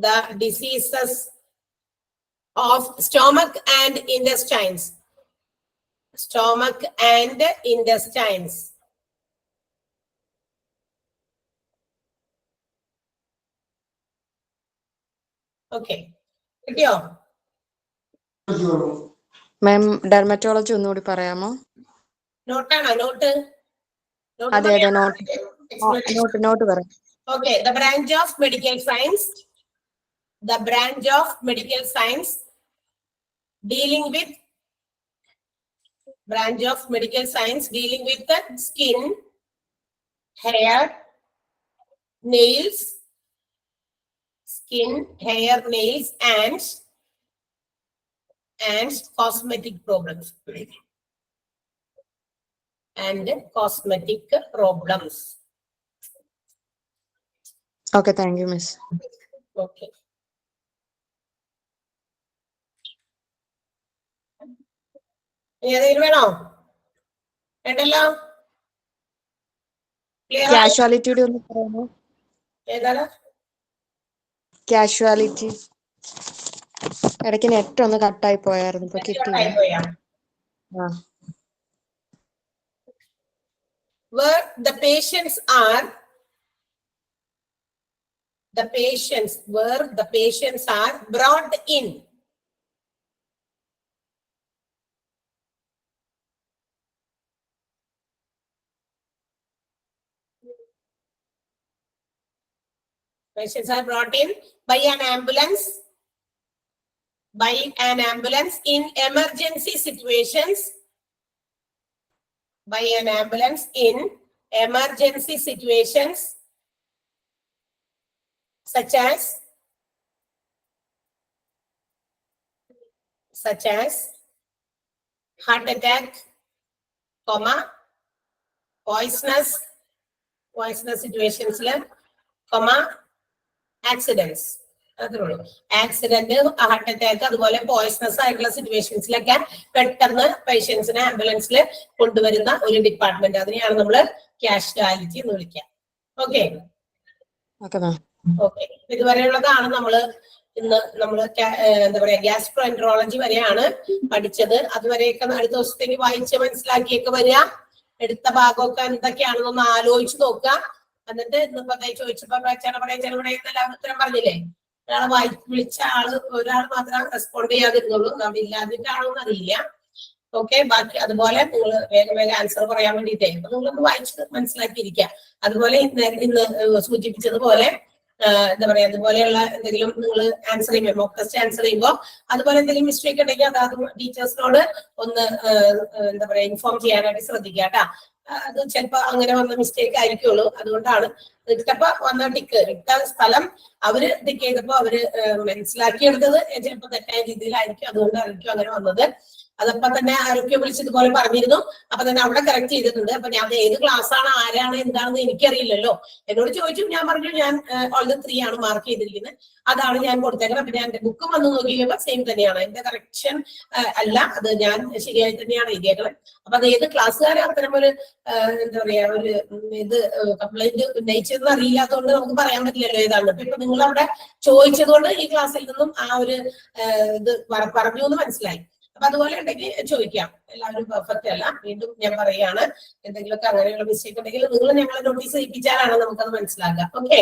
the diseases of stomach and intestines. Okay, കിട്ടിയോ? മാം ഡെർമറ്റോളജി ഒന്നുകൂടി പറയാമോ? നോട്ടാണോ? നോട്ട് അതെ അതെ, നോട്ട് പറയാം. Okay, the branch of medical science dealing with the skin, hair, nails, and cosmetic problems. Okay, thank you, miss. Okay. ഏതെങ്കിലും വേണോ? വേണ്ടല്ലോ. കാഷ്വാലിറ്റിയുടെ ഒന്ന് പറയാമോ? ഏതാണ്? കാഷ്വാലിറ്റി ഇടയ്ക്ക് നെറ്റ് ഒന്ന് കട്ടായി പോയായിരുന്നു, ഇപ്പൊ കിട്ടിയില്ല. Where the patients are brought in. Patients are brought in by an ambulance in emergency situations. Such as heart attack, poisonous poisonous സിറ്റുവേഷൻസിൽ ആക്സിഡൻസ്, അത്രേ ഉള്ളൂ. ആക്സിഡന്റ്, ഹാർട്ട് അറ്റാക്ക്, അതുപോലെ പോയിസണസ് ആയിട്ടുള്ള സിറ്റുവേഷൻസിലൊക്കെ പെട്ടെന്ന് പേഷ്യൻസിനെ ആംബുലൻസിൽ കൊണ്ടുവരുന്ന ഒരു ഡിപ്പാർട്ട്മെന്റ്, അതിനെയാണ് നമ്മൾ കാഷ്വാലിറ്റി എന്ന് വിളിക്കുക. ഓക്കെ ഓക്കെ, ഇതുവരെയുള്ളതാണ് ഇന്ന് നമ്മൾ എന്താ പറയാ ഗ്യാസ്ട്രോ എൻട്രോളജി വരെയാണ് പഠിച്ചത്. അതുവരെയൊക്കെ അടുത്ത ദിവസത്തേക്ക് വായിച്ച് മനസ്സിലാക്കിയൊക്കെ വരിക. എടുത്ത ഭാഗമൊക്കെ എന്തൊക്കെയാണെന്നൊന്ന് ആലോചിച്ച് നോക്കുക. എന്നിട്ട് ഇന്നിപ്പോ ചോദിച്ചപ്പോ എല്ലാവരും ഉത്തരം പറഞ്ഞില്ലേ? ഒരാളെ വിളിച്ച ഒരാൾ മാത്രം റെസ്പോണ്ട് ചെയ്യാതിരുന്നുള്ളൂ, അവിടെ ഇല്ലാതിട്ടാണോന്ന് അറിയില്ല. ഓക്കെ, ബാക്കി അതുപോലെ നിങ്ങൾ വേഗം വേഗം ആൻസർ പറയാൻ വേണ്ടിയിട്ടേ അപ്പൊ നിങ്ങളൊന്ന് വായിച്ച് മനസ്സിലാക്കിയിരിക്കുക. അതുപോലെ ഇന്ന് സൂചിപ്പിച്ചതുപോലെ എന്താ പറയാ അതുപോലെയുള്ള എന്തെങ്കിലും നിങ്ങൾ ആൻസർ ചെയ്യുമ്പോൾ മോക്ക് ടെസ്റ്റ് ആൻസർ ചെയ്യുമ്പോൾ അതുപോലെ എന്തെങ്കിലും മിസ്റ്റേക്ക് ഉണ്ടെങ്കിൽ അത് ടീച്ചേഴ്സിനോട് ഒന്ന് എന്താ പറയാ ഇൻഫോം ചെയ്യാനായിട്ട് ശ്രദ്ധിക്കുക കേട്ടാ. അത് ചിലപ്പോ അങ്ങനെ വന്ന മിസ്റ്റേക്ക് ആയിരിക്കുള്ളൂ. അതുകൊണ്ടാണ് ഇട്ടപ്പോ വന്ന ഇട്ട സ്ഥലം അവര് ടിക്ക് ചെയ്തപ്പോ അവര് മനസ്സിലാക്കിയെടുത്തത് ചിലപ്പോ തെറ്റായ രീതിയിലായിരിക്കും, അതുകൊണ്ടായിരിക്കും അങ്ങനെ വന്നത്. അതപ്പോ തന്നെ ആരോഗ്യം വിളിച്ച് ഇതുപോലെ പറഞ്ഞിരുന്നു. അപ്പൊ തന്നെ അവിടെ കറക്റ്റ് ചെയ്തിട്ടുണ്ട്. അപ്പൊ ഞാൻ ഏത് ക്ലാസ് ആണ്, ആരാണ്, എന്താണെന്ന് എനിക്കറിയില്ലല്ലോ. എന്നോട് ചോദിച്ചു, ഞാൻ പറഞ്ഞു ഞാൻ ഓൾ ദ 3 ആണ് മാർക്ക് ചെയ്തിരിക്കുന്നത്, അതാണ് ഞാൻ കൊടുത്തേക്കുന്നത്. അപ്പൊ ഞാൻ എന്റെ ബുക്ക് വന്ന് നോക്കിയപ്പോ സെയിം തന്നെയാണ്, എന്റെ കറക്ഷൻ അല്ല, അത് ഞാൻ ശരിയായി തന്നെയാണ് എഴുതിയേക്കുന്നത്. അപ്പൊ അത് ഏത് ക്ലാസ്സുകാരെ അത്തരം ഒരു എന്താ പറയാ ഒരു ഇത് കംപ്ലൈന്റ് ഉന്നയിച്ചതെന്ന് അറിയില്ലാത്തതുകൊണ്ട് നമുക്ക് പറയാൻ പറ്റില്ലല്ലോ ഏതാണ്. ഇപ്പൊ നിങ്ങൾ അവിടെ ചോദിച്ചത് കൊണ്ട് ഈ ക്ലാസ്സിൽ നിന്നും ആ ഒരു ഇത് പറഞ്ഞു എന്ന് മനസ്സിലായി. അപ്പൊ അതുപോലെ ഉണ്ടെങ്കിൽ ചോദിക്കാം. എല്ലാവരും പെർഫെക്റ്റ് അല്ല. വീണ്ടും ഞാൻ പറയുകയാണ്, എന്തെങ്കിലുമൊക്കെ അങ്ങനെയുള്ള മിസ്റ്റേക്ക് ഉണ്ടെങ്കിൽ നിങ്ങൾ ഞങ്ങളെ നോട്ടീസ് ചെയ്യിപ്പിച്ചാലാണ് നമുക്കത് മനസ്സിലാക്കാം. ഓക്കെ,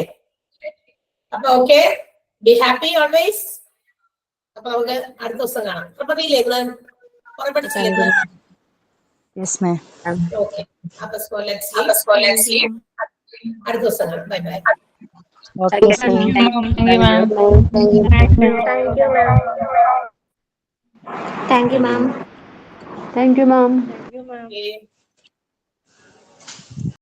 അപ്പൊ ഓക്കെ, ബി ഹാപ്പി ഓൾവേസ്. അപ്പൊ നമുക്ക് അടുത്ത ദിവസം കാണാം. അപ്പൊ അറിയില്ലേ ഇന്ന് കുറെ പഠിച്ചില്ലേ? ഓക്കെ, അപ്പൊ let's sleep. അടുത്ത ദിവസം കാണാം. Bye bye. Thank you, ma'am. Thank you, ma'am. Okay.